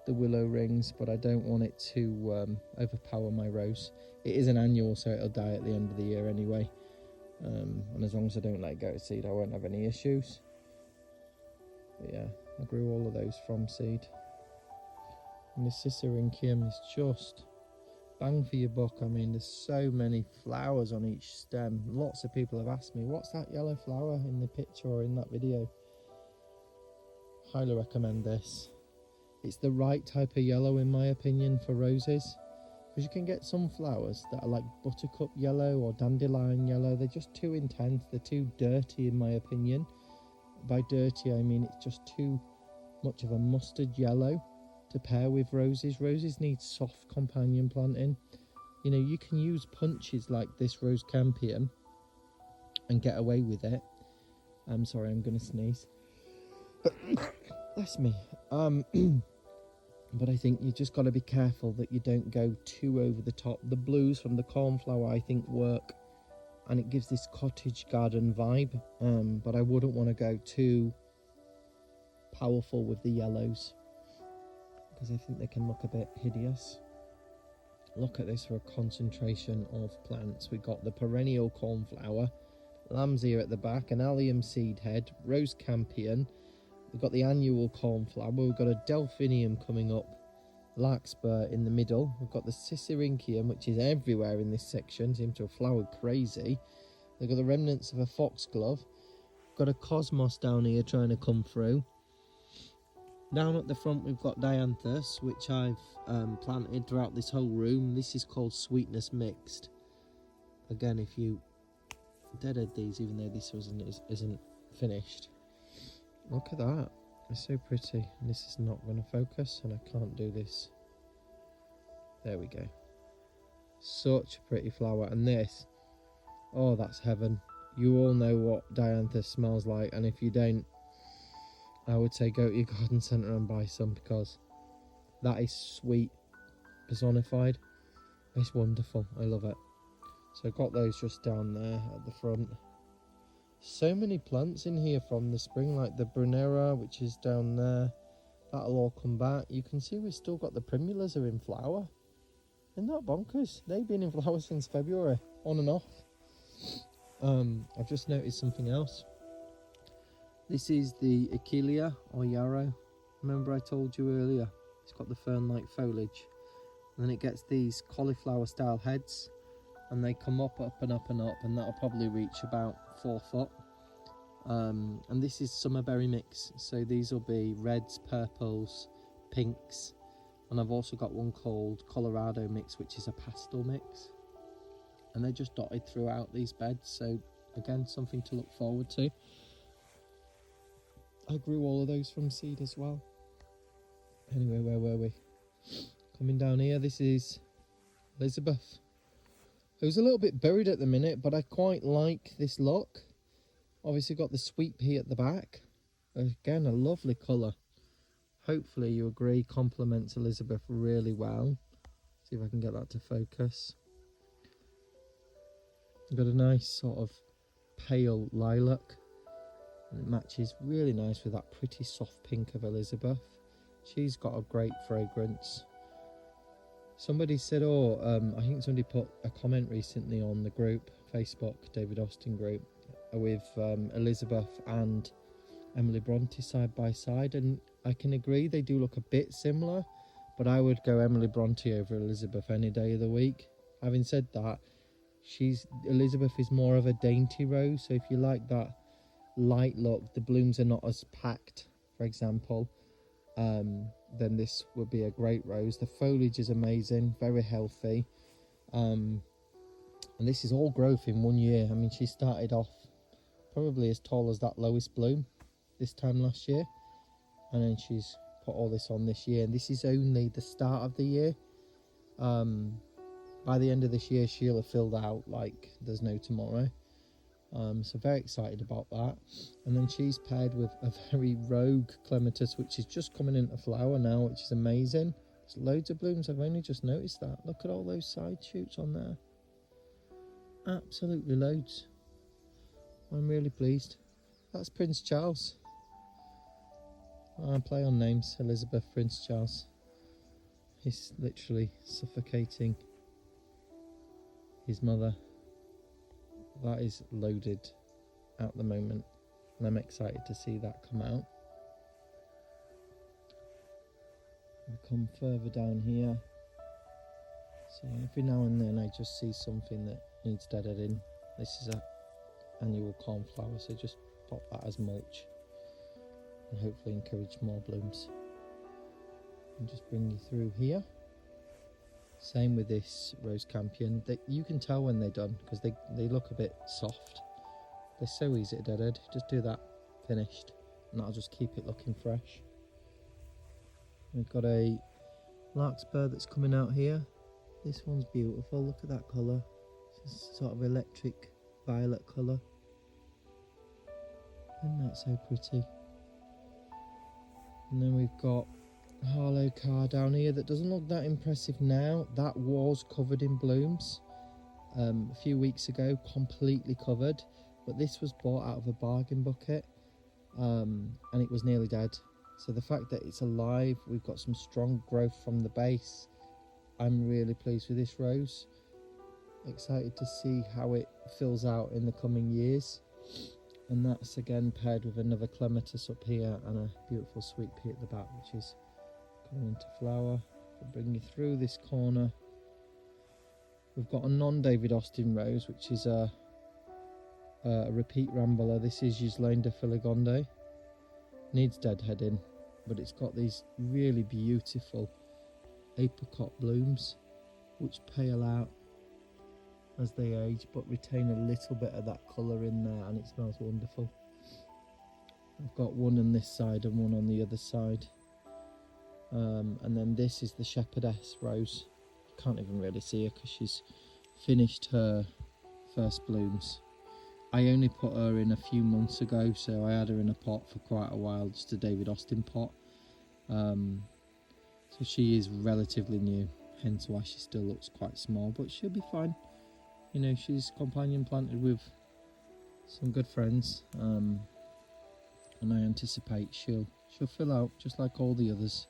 the willow rings, but I don't want it to overpower my rose. It is an annual, so it'll die at the end of the year anyway. And as long as I don't let it go to seed, I won't have any issues. But yeah, I grew all of those from seed. And the Cicericium is just bang for your buck. I mean, there's so many flowers on each stem. Lots of people have asked me, what's that yellow flower in the picture or in that video? Highly recommend this. It's the right type of yellow in my opinion for roses, because you can get some flowers that are like buttercup yellow or dandelion yellow. They're just too intense, they're too dirty in my opinion. By dirty I mean it's just too much of a mustard yellow to pair with roses. Roses need soft companion planting. You know, you can use punches like this rose campion and get away with it. I'm sorry, I'm gonna sneeze. Bless me. But I think you just got to be careful that you don't go too over the top. The blues from the cornflower I think work, and it gives this cottage garden vibe, but I wouldn't want to go too powerful with the yellows, because I think they can look a bit hideous. Look at this for a concentration of plants. We've got the perennial cornflower, lamb's ear at the back, an allium seed head, rose campion. We've got the annual cornflower, we've got a delphinium coming up, larkspur in the middle, we've got the Cicericium, which is everywhere in this section, seems to have flowered crazy. We've got the remnants of a foxglove, we've got a cosmos down here trying to come through. Down at the front we've got Dianthus, which I've planted throughout this whole room. This is called Sweetness Mixed. Again, if you deadhead these, even though this isn't finished. Look at that, it's so pretty. And this is not going to focus, and I can't do this. There we go. Such a pretty flower. And this, oh, that's heaven. You all know what Dianthus smells like, and if you don't, I would say go to your garden centre and buy some, because that is sweet personified. It's wonderful, I love it. So I've got those just down there at the front. So many plants in here from the spring, like the Brunera, which is down there. That'll all come back. You can see we've still got the primulas are in flower. Isn't that bonkers? They've been in flower since February, on and off. I've just noticed something else. This is the Achillea or yarrow. Remember I told you earlier? It's got the fern-like foliage. And then it gets these cauliflower style heads, and they come up and up and up, and that'll probably reach about 4 foot. And this is summer berry mix, so these will be reds, purples, pinks, and I've also got one called Colorado mix, which is a pastel mix, and they're just dotted throughout these beds. So again, something to look forward to. I grew all of those from seed as well. Anyway, where were we? Coming down here, this is Elizabeth. It was a little bit buried at the minute, but I quite like this look. Obviously got the sweet pea at the back. Again, a lovely colour. Hopefully you agree, complements Elizabeth really well. See if I can get that to focus. Got a nice sort of pale lilac, and it matches really nice with that pretty soft pink of Elizabeth. She's got a great fragrance. Somebody said, I think somebody put a comment recently on the group, Facebook, David Austin group, with Elizabeth and Emily Bronte side by side, and I can agree they do look a bit similar, but I would go Emily Bronte over Elizabeth any day of the week. Having said that, Elizabeth is more of a dainty rose, so if you like that light look, the blooms are not as packed, for example, then this would be a great rose. The foliage is amazing, very healthy, and this is all growth in 1 year. I mean, she started off probably as tall as that lowest bloom this time last year, and then she's put all this on this year, and this is only the start of the year. By the end of this year she'll have filled out like there's no tomorrow. So very excited about that. And then she's paired with a very rogue Clematis, which is just coming into flower now, which is amazing. There's loads of blooms. I've only just noticed that. Look at all those side shoots on there. Absolutely loads. I'm really pleased. That's Prince Charles. I play on names. Elizabeth, Prince Charles. He's literally suffocating his mother. That is loaded at the moment, and I'm excited to see that come out. We come further down here, so every now and then I just see something that needs deadheading. This is a annual cornflower, so just pop that as mulch and hopefully encourage more blooms. And just bring you through here. Same with this rose campion. You can tell when they're done because they look a bit soft. They're so easy to deadhead. Just do that, finished, and that'll just keep it looking fresh. We've got a larkspur that's coming out here. This one's beautiful. Look at that colour. It's sort of electric violet colour. Isn't that so pretty? And then we've got Harlow car down here that doesn't look that impressive now. That was covered in blooms a few weeks ago, completely covered, but this was bought out of a bargain bucket and it was nearly dead. So the fact that it's alive, we've got some strong growth from the base. I'm really pleased with this rose. Excited to see how it fills out in the coming years. And that's again paired with another Clematis up here and a beautiful sweet pea at the back, which is coming into flower. We'll bring you through this corner. We've got a non-David Austin rose, which is a repeat rambler. This is Euslanda filigonde. Needs deadheading, but it's got these really beautiful apricot blooms which pale out as they age but retain a little bit of that colour in there, and it smells wonderful. I've got one on this side and one on the other side. And then this is the shepherdess rose. Can't even really see her because she's finished her first blooms. I only put her in a few months ago, so I had her in a pot for quite a while, just a David Austin pot. So she is relatively new, hence why she still looks quite small, but she'll be fine. You know, she's companion planted with some good friends, and I anticipate she'll fill out just like all the others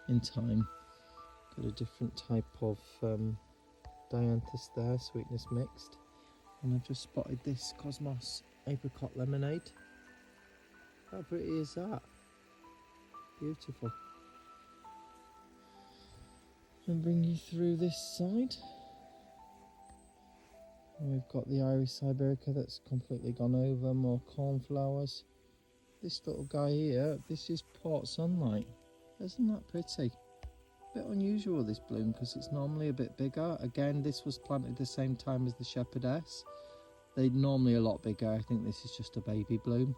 in time. Got a different type of Dianthus there, sweetness mixed, and I've just spotted this Cosmos apricot lemonade. How pretty is that? Beautiful. And bring you through this side. And we've got the Iris Siberica that's completely gone over, more cornflowers. This little guy here, this is Port Sunlight. Isn't that pretty? A bit unusual, this bloom, because it's normally a bit bigger. Again, this was planted the same time as the shepherdess. They're normally a lot bigger. I think this is just a baby bloom.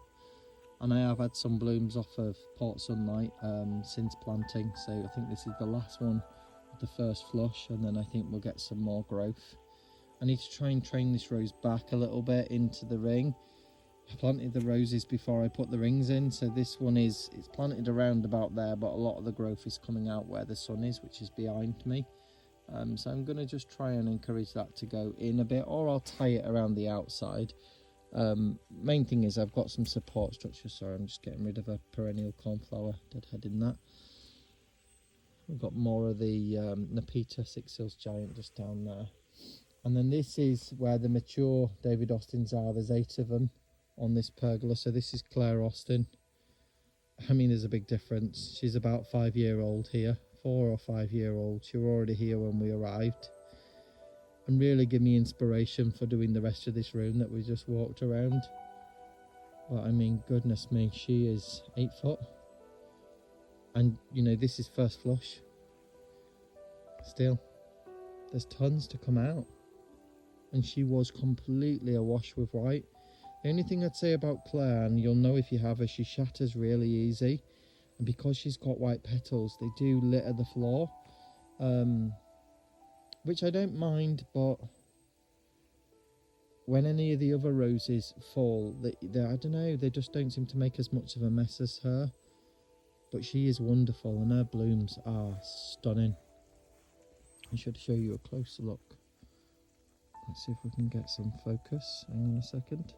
And I have had some blooms off of Port Sunlight since planting, so I think this is the last one with the first flush, and then I think we'll get some more growth. I need to try and train this rose back a little bit into the ring. I planted the roses before I put the rings in, so this one it's planted around about there, but a lot of the growth is coming out where the sun is, which is behind me. So I'm going to just try and encourage that to go in a bit, or I'll tie it around the outside. Main thing is I've got some support structure. Sorry, I'm just getting rid of a perennial cornflower, deadheading that. We've got more of the Nepeta Six Hills Giant just down there. And then this is where the mature David Austins are. There's 8 of them on this pergola. So this is Claire Austin. I mean, there's a big difference. She's about 5-year-old here, 4 or 5-year-old. She was already here when we arrived. And really give me inspiration for doing the rest of this room that we just walked around. But I mean, goodness me, she is 8 foot. And, you know, this is first flush. Still, there's tons to come out. And she was completely awash with white. The only thing I'd say about Claire, and you'll know if you have her, she shatters really easy. And because she's got white petals, they do litter the floor. Which I don't mind, but when any of the other roses fall, they I don't know, they just don't seem to make as much of a mess as her. But she is wonderful, and her blooms are stunning. I should show you a closer look. Let's see if we can get some focus. Hang on a second.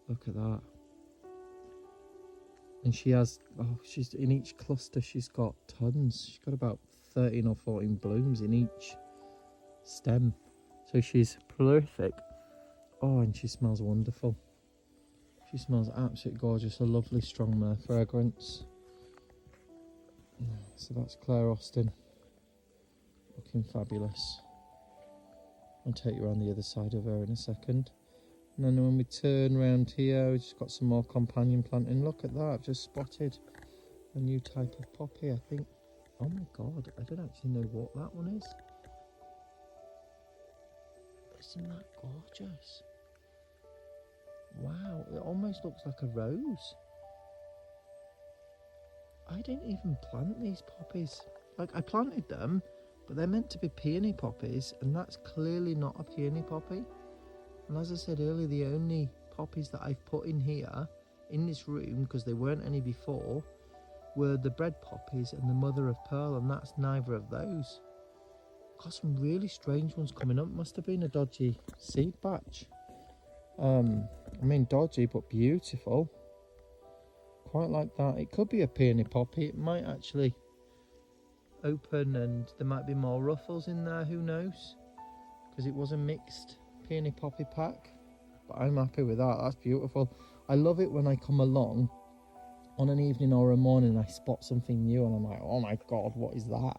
Look at that. And she has, she's in each cluster, she's got tons. She's got about 13 or 14 blooms in each stem. So she's prolific. Oh, and she smells wonderful. She smells absolutely gorgeous. A lovely strong myrrh fragrance. So that's Claire Austin. Looking fabulous. I'll take you around the other side of her in a second. And then when we turn around here, we've just got some more companion planting. Look at that, I've just spotted a new type of poppy, I think. Oh my god, I don't actually know what that one is. Isn't that gorgeous? Wow, it almost looks like a rose. I didn't even plant these poppies. Like, I planted them, but they're meant to be peony poppies, and that's clearly not a peony poppy. And as I said earlier, the only poppies that I've put in here, in this room, because there weren't any before, were the bread poppies and the mother of pearl, and that's neither of those. Got some really strange ones coming up. Must have been a dodgy seed batch. I mean, dodgy, but beautiful. Quite like that. It could be a peony poppy. It might actually open and there might be more ruffles in there, who knows? Because it was a mixed peony poppy pack. But I'm happy with that. That's beautiful. I love it when I come along on an evening or a morning and I spot something new and I'm like, oh my god, what is that?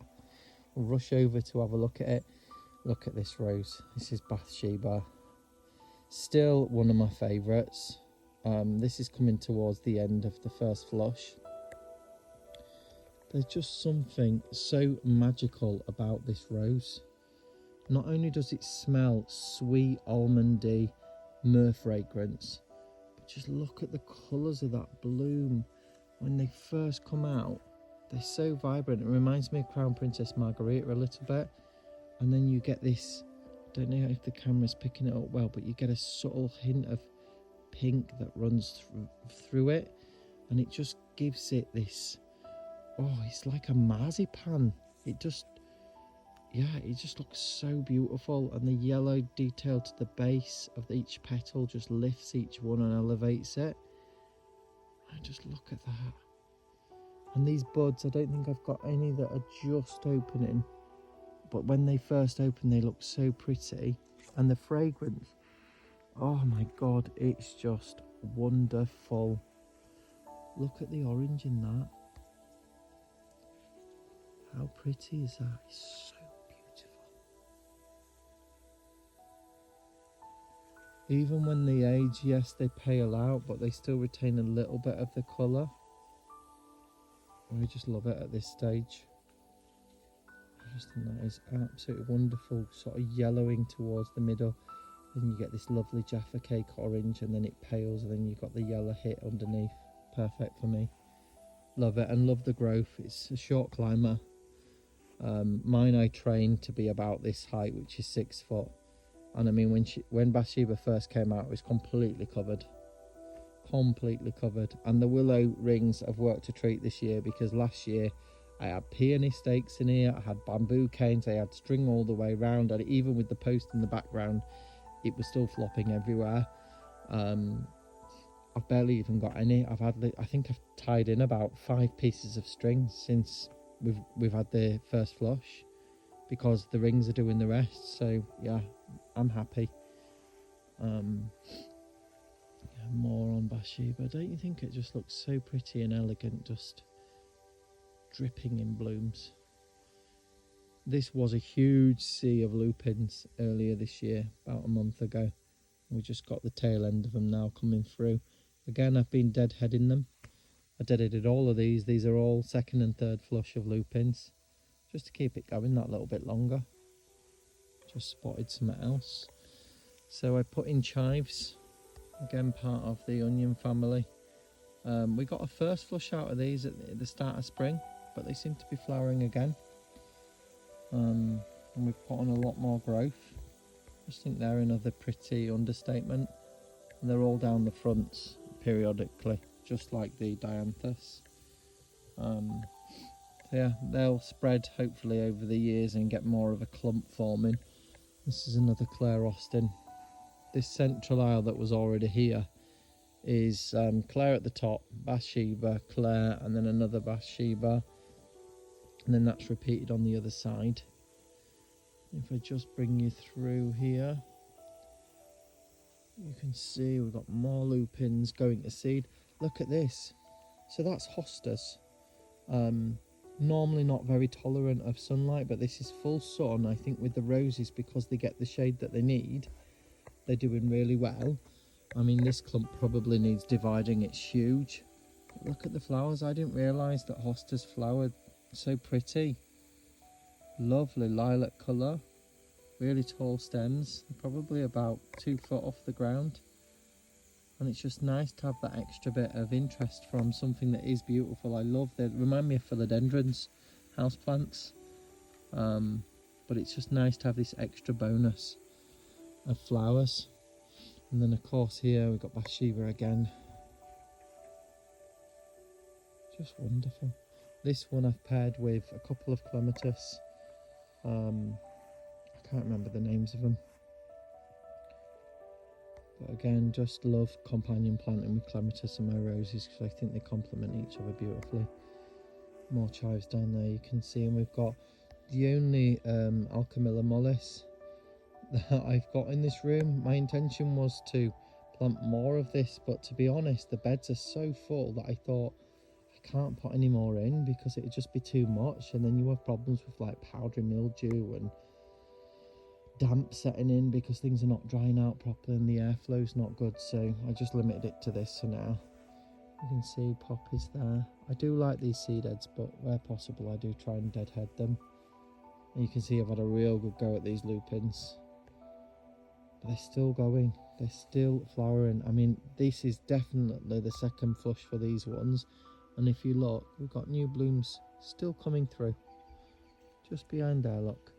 I'll rush over to have a look at it. Look at this rose. This is Bathsheba. Still one of my favourites. This is coming towards the end of the first flush. There's just something so magical about this rose. Not only does it smell sweet, almondy, myrrh fragrance, but just look at the colours of that bloom. When they first come out, they're so vibrant. It reminds me of Crown Princess Margarita a little bit. And then you get this, I don't know if the camera's picking it up well, but you get a subtle hint of pink that runs through it. And it just gives it this, oh, it's like a marzipan. It just looks so beautiful. And the yellow detail to the base of each petal just lifts each one and elevates it. And just look at that. And these buds, I don't think I've got any that are just opening. But when they first open, they look so pretty. And the fragrance, oh my god, it's just wonderful. Look at the orange in that. How pretty is that? It's so beautiful. Even when they age, yes, they pale out, but they still retain a little bit of the colour. I just love it at this stage. I just think that is absolutely wonderful, sort of yellowing towards the middle. Then you get this lovely Jaffa cake orange, and then it pales, and then you've got the yellow hit underneath. Perfect for me. Love it, and love the growth. It's a short climber. Mine I trained to be about this height, which is 6 foot. And I mean, when Bathsheba first came out, it was completely covered. Completely covered. And the willow rings have worked a treat this year, because last year I had peony stakes in here, I had bamboo canes, I had string all the way around, and even with the post in the background, it was still flopping everywhere. I've barely even got any. I think I've tied in about 5 pieces of string since we've had the first flush, because the rings are doing the rest. So yeah, I'm happy. More on Bathsheba. Don't you think it just looks so pretty and elegant, just dripping in blooms? This was a huge sea of lupins earlier this year, about a month ago. We just got the tail end of them now coming through. Again, I've been deadheading them. I deadheaded all of these. These are all second and third flush of lupins, just to keep it going that little bit longer. Just spotted something else. So I put in chives. Again, part of the onion family. We got a first flush out of these at the start of spring, but they seem to be flowering again. And we've put on a lot more growth. I just think they're another pretty understatement. And they're all down the fronts periodically, just like the Dianthus. So yeah, they'll spread hopefully over the years and get more of a clump forming. This is another Claire Austin. This central aisle that was already here is Claire at the top, Bathsheba, Claire, and then another Bathsheba, and then that's repeated on the other side. If I just bring you through here, you can see we've got more lupins going to seed. Look at this. So that's hostas. Normally not very tolerant of sunlight, but this is full sun. I think with the roses, because they get the shade that they need, they're doing really well. I mean, this clump probably needs dividing. It's huge. Look at the flowers. I didn't realise that hostas flowered so pretty. Lovely lilac colour. Really tall stems. They're probably about 2 foot off the ground. And it's just nice to have that extra bit of interest from something that is beautiful. I love them. Remind me of philodendrons, houseplants. But it's just nice to have this extra bonus of flowers. And then of course here we've got Bathsheba again. Just wonderful. This one I've paired with a couple of Clematis. I can't remember the names of them. But again, just love companion planting with Clematis and my roses because I think they complement each other beautifully. More chives down there you can see, and we've got the only Alchemilla mollis that I've got in this room. My intention was to plant more of this, but to be honest, the beds are so full that I thought I can't put any more in because it would just be too much, and then you have problems with like powdery mildew and damp setting in because things are not drying out properly and the airflow's not good. So I just limited it to this for now. You can see poppies there. I do like these seed heads, but where possible I do try and deadhead them. And you can see I've had a real good go at these lupins, but they're still going, they're still flowering. I mean, this is definitely the second flush for these ones, and if you look, we've got new blooms still coming through just behind there. Look,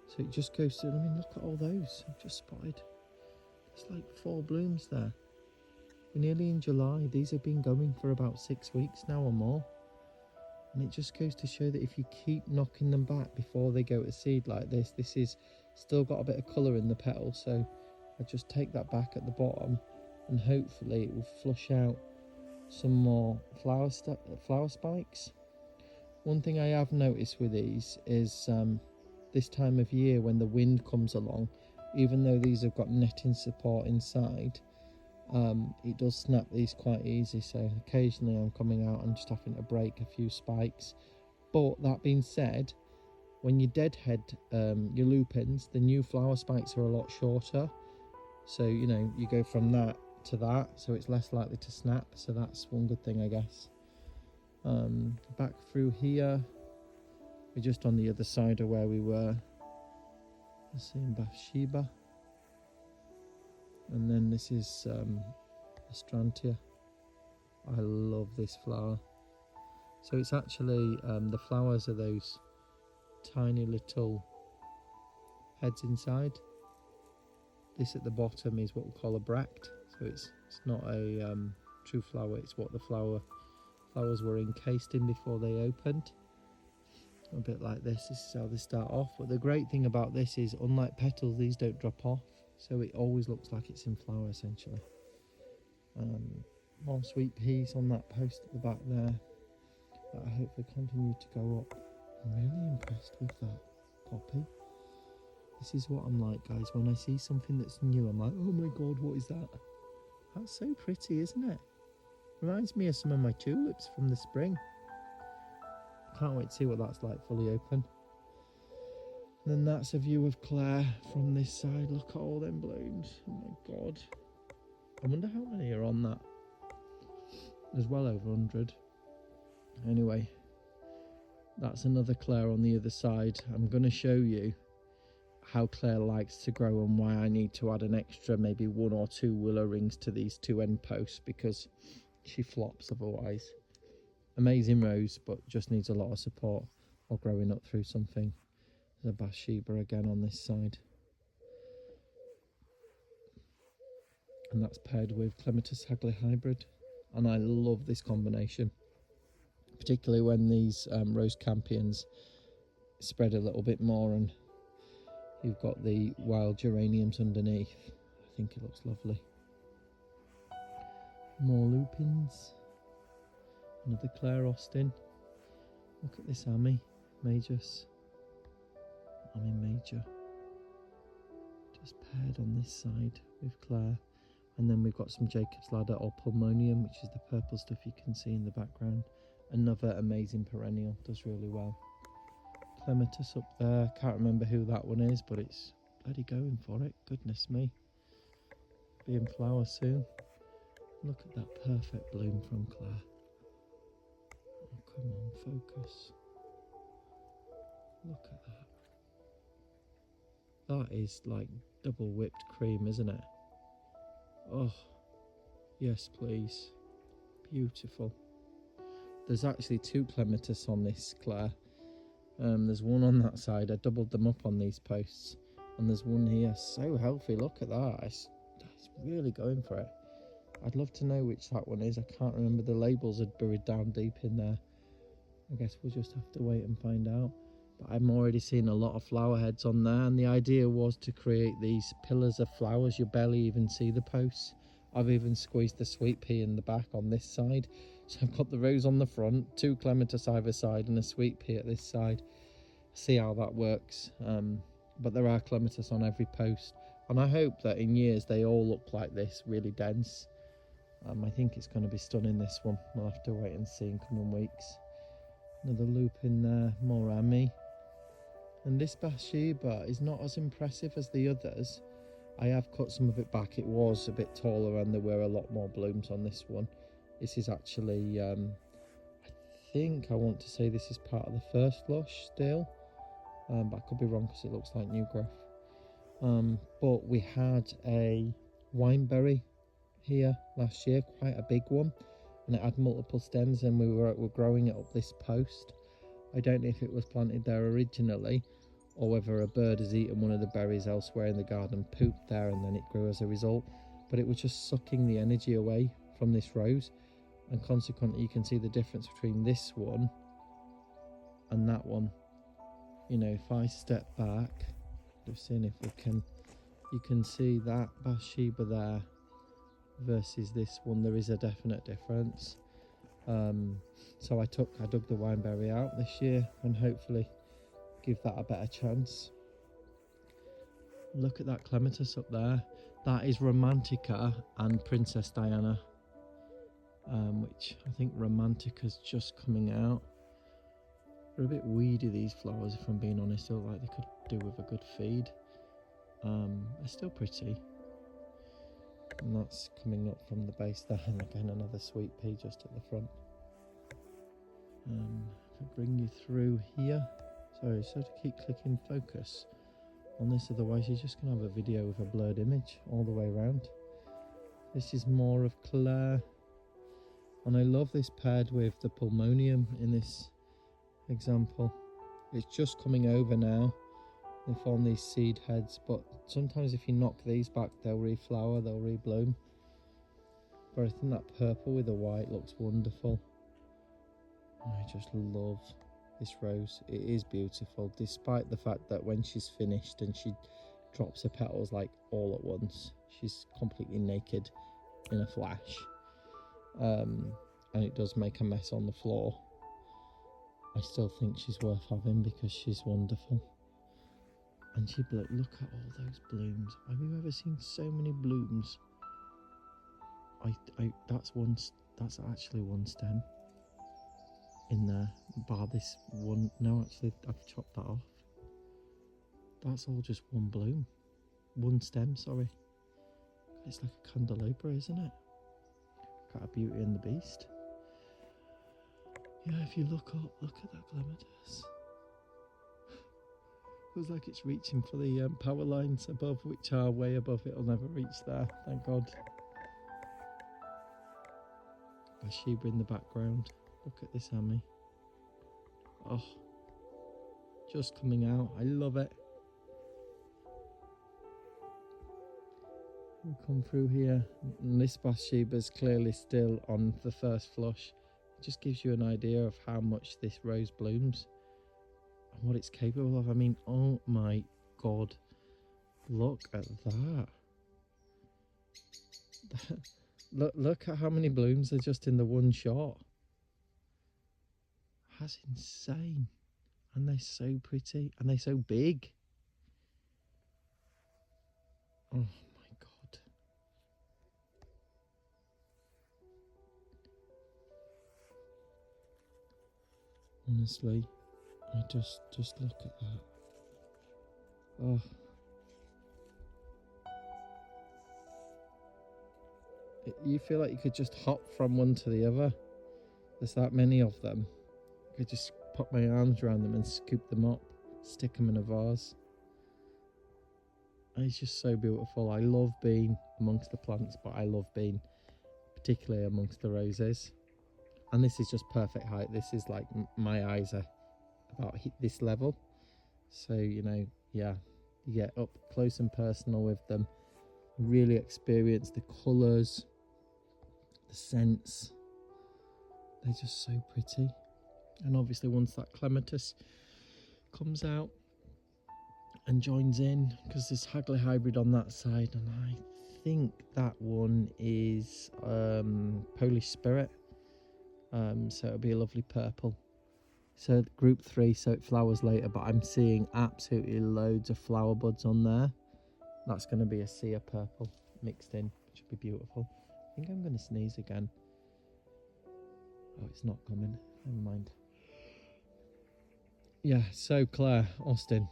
so it just goes to, I mean, look at all those I've just spotted. There's like 4 blooms there. We're nearly in July. These have been going for about 6 weeks now or more, and it just goes to show that if you keep knocking them back before they go to seed like this is still got a bit of colour in the petal, so I just take that back at the bottom and hopefully it will flush out some more flower spikes. One thing I have noticed with these is this time of year when the wind comes along, even though these have got netting support inside, it does snap these quite easy, so occasionally I'm coming out and just having to break a few spikes. But that being said, when you deadhead your lupins, the new flower spikes are a lot shorter, so you know, you go from that to that, so it's less likely to snap. So that's one good thing, I guess. Back through here, we're just on the other side of where we were. Let's see, in Bathsheba, and then this is Astrantia. I love this flower. So it's actually the flowers are those tiny little heads inside. This at the bottom is what we call a bract, so it's not a true flower, it's what the flowers were encased in before they opened. A bit like this is how they start off. But the great thing about this is, unlike petals, these don't drop off, so it always looks like it's in flower essentially. More sweet peas on that post at the back there that I hope will continue to go up. I'm really impressed with that poppy. This is what I'm like, guys. When I see something that's new, I'm like, oh my god, what is that? That's so pretty, isn't it? Reminds me of some of my tulips from the spring. Can't wait to see what that's like fully open. And then that's a view of Claire from this side. Look at all them blooms. Oh my god. I wonder how many are on that. There's well over 100. Anyway, that's another Claire on the other side. I'm going to show you how Claire likes to grow and why I need to add an extra maybe 1 or 2 willow rings to these 2 end posts, because she flops otherwise. Amazing rose, but just needs a lot of support or growing up through something. There's a Bathsheba again on this side, and that's paired with Clematis Hagley hybrid, and I love this combination, particularly when these rose campions spread a little bit more and you've got the wild geraniums underneath. I think it looks lovely. More lupins. Another Claire Austin. Look at this Ami Majus. Ami Major. Just paired on this side with Claire. And then we've got some Jacob's Ladder or Pulmonium, which is the purple stuff you can see in the background. Another amazing perennial, does really well. Clematis up there, can't remember who that one is, but it's bloody going for it, goodness me. Be in flower soon. Look at that perfect bloom from Claire. Oh, come on, focus. Look at that. That is like double whipped cream, isn't it? Oh, yes please. Beautiful. There's actually two Clematis on this Claire. There's one on that side. I doubled them up on these posts. And there's one here. So healthy. Look at that. It's really going for it. I'd love to know which that one is. I can't remember. The labels are buried down deep in there. I guess we'll just have to wait and find out. But I'm already seeing a lot of flower heads on there. And the idea was to create these pillars of flowers. You barely even see the posts. I've even squeezed the sweet pea in the back on this side. So I've got the rose on the front, two Clematis either side and a sweet pea at this side. See how that works. But there are Clematis on every post. And I hope that in years they all look like this, really dense. I think it's going to be stunning, this one. We'll have to wait and see in coming weeks. Another lupin there, more Ami. And this Bathsheba is not as impressive as the others. I have cut some of it back. It was a bit taller and there were a lot more blooms on this one. This is actually, I think I want to say this is part of the first flush still. But I could be wrong because it looks like new growth. But we had a wineberry here last year, quite a big one. And it had multiple stems and we were growing it up this post. I don't know if it was planted there originally or whether a bird has eaten one of the berries elsewhere in the garden, pooped there, and then it grew as a result. But it was just sucking the energy away from this rose, and consequently you can see the difference between this one and that one. You know, if I step back, just seeing if we can, you can see that Bathsheba there versus this one. There is a definite difference. So I dug the wineberry out this year and hopefully give that a better chance. Look at that Clematis up there. That is Romantica and Princess Diana, which I think Romantica's just coming out. They're a bit weedy, these flowers, if I'm being honest. They look like they could do with a good feed. They're still pretty. And that's coming up from the base there, and again another sweet pea just at the front. If I bring you through here, sorry, so to keep clicking focus on this, otherwise you're just going to have a video with a blurred image all the way around. This is more of Claire, and I love this paired with the Pulmonium in this example. It's just coming over now. They form these seed heads, but sometimes if you knock these back they'll reflower, they'll rebloom. But I think that purple with the white looks wonderful. I just love this rose. It is beautiful, despite the fact that when she's finished and she drops her petals like all at once, she's completely naked in a flash. And it does make a mess on the floor. I still think she's worth having because she's wonderful. And look at all those blooms. Have you ever seen so many blooms? That's actually one stem in there, bar this one. No, actually I've chopped that off. That's all just one bloom, one stem, sorry. It's like a candelabra, isn't it? Got a Beauty and the Beast. Yeah, if you look up, look at that Clematis. Feels like it's reaching for the power lines above, which are way above. It'll never reach there, thank God. Bathsheba in the background. Look at this Ami. Oh, just coming out. I love it. We'll come through here, and this Bathsheba's clearly still on the first flush. It just gives you an idea of how much this rose blooms and what it's capable of. I mean, oh my God, look at that. look at how many blooms are just in the one shot. That's insane. And they're so pretty, and they're so big. Oh my God. Honestly, I just look at that. Oh. You feel like you could just hop from one to the other. There's that many of them. I could just put my arms around them and scoop them up, stick them in a vase. It's just so beautiful. I love being amongst the plants, but I love being particularly amongst the roses. And this is just perfect height. This is like, my eyes are about this level. So, you know, yeah, you get up close and personal with them. Really experience the colours, the scents. They're just so pretty. And obviously once that Clematis comes out and joins in, because there's Hagley hybrid on that side, and I think that one is Polish Spirit, so it'll be a lovely purple. So group 3, so it flowers later, but I'm seeing absolutely loads of flower buds on there. That's going to be a sea of purple mixed in, which will be beautiful. I think I'm going to sneeze again. Oh, it's not coming, never mind. Yeah, so Claire Austin,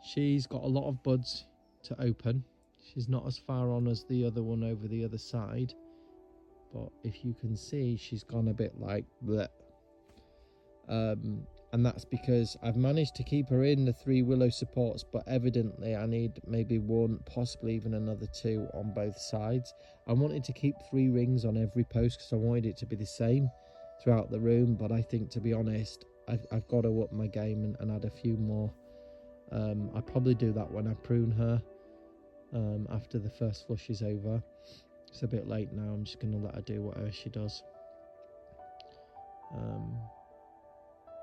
she's got a lot of buds to open. She's not as far on as the other one over the other side, but if you can see, she's gone a bit like bleh. And that's because I've managed to keep her in the 3 willow supports, but evidently I need maybe 1, possibly even another 2 on both sides. I wanted to keep 3 rings on every post because I wanted it to be the same throughout the room, but I think, to be honest, I've got to up my game and add a few more. I'll probably do that when I prune her, after the first flush is over. It's a bit late now. I'm just going to let her do whatever she does.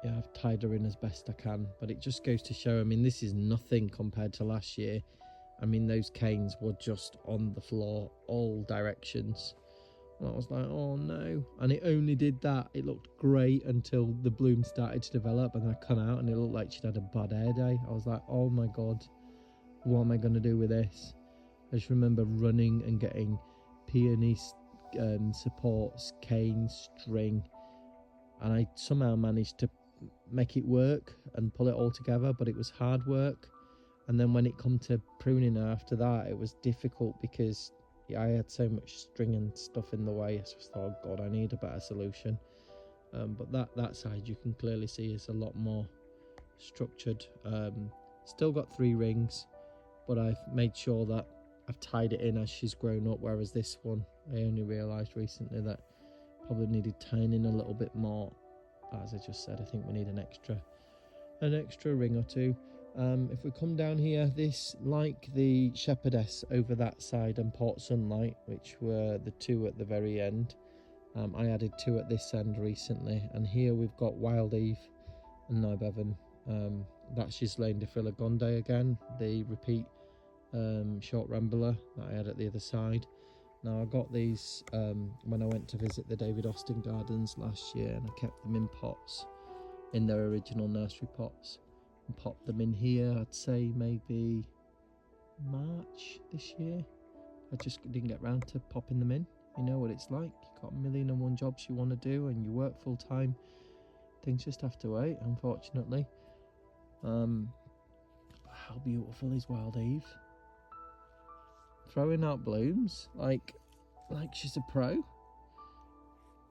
Yeah, I've tied her in as best I can, but it just goes to show, I mean, this is nothing compared to last year. I mean, those canes were just on the floor all directions, and I was like, oh no. And it only did that, it looked great until the bloom started to develop, and I come out and it looked like she'd had a bad hair day. I was like, oh my God, what am I going to do with this? I just remember running and getting peony supports, cane, string, and I somehow managed to make it work and pull it all together, but it was hard work. And then when it come to pruning her after that, it was difficult because I had so much string and stuff in the way. I just thought, oh God, I need a better solution. But that side you can clearly see is a lot more structured. Still got 3 rings, but I've made sure that I've tied it in as she's grown up, whereas this one, I only realised recently that probably needed tying in a little bit more. As I just said, I think we need an extra ring or 2. If we come down here, this, like the Shepherdess over that side and Port Sunlight, which were the 2 at the very end, I added 2 at this end recently, and here we've got Wild Eve and Nybevan. That's just Lane de Filigonde again, the repeat short rambler that I had at the other side. Now, I got these when I went to visit the David Austin Gardens last year, and I kept them in pots, in their original nursery pots, and popped them in here, I'd say maybe March this year. I just didn't get round to popping them in. You know what it's like, you've got 1,000,001 jobs you want to do and you work full time. Things just have to wait, unfortunately. How beautiful is Wild Eve? Throwing out blooms like she's a pro.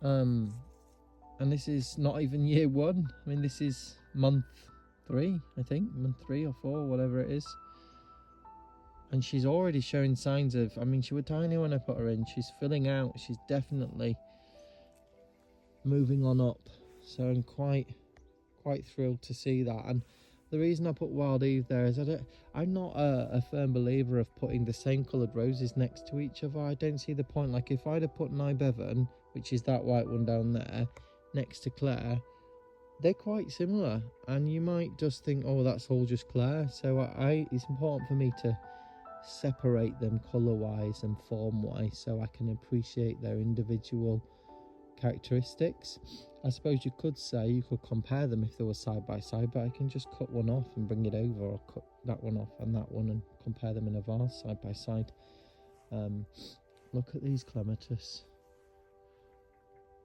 And this is not even year 1. I mean, this is month 3, I think, month 3 or 4, whatever it is. And she's already showing signs of, I mean, she was tiny when I put her in. She's filling out. She's definitely moving on up. So I'm quite thrilled to see that. And the reason I put Wild Eve there is I'm not a firm believer of putting the same coloured roses next to each other. I don't see the point. Like, if I'd have put Nybevan, which is that white one down there, next to Claire, they're quite similar, and you might just think, oh, that's all just Claire. So it's important for me to separate them colour wise and form wise so I can appreciate their individual characteristics. I suppose you could say you could compare them if they were side by side, but I can just cut one off and bring it over, or cut that one off and that one and compare them in a vase side by side. Look at these Clematis.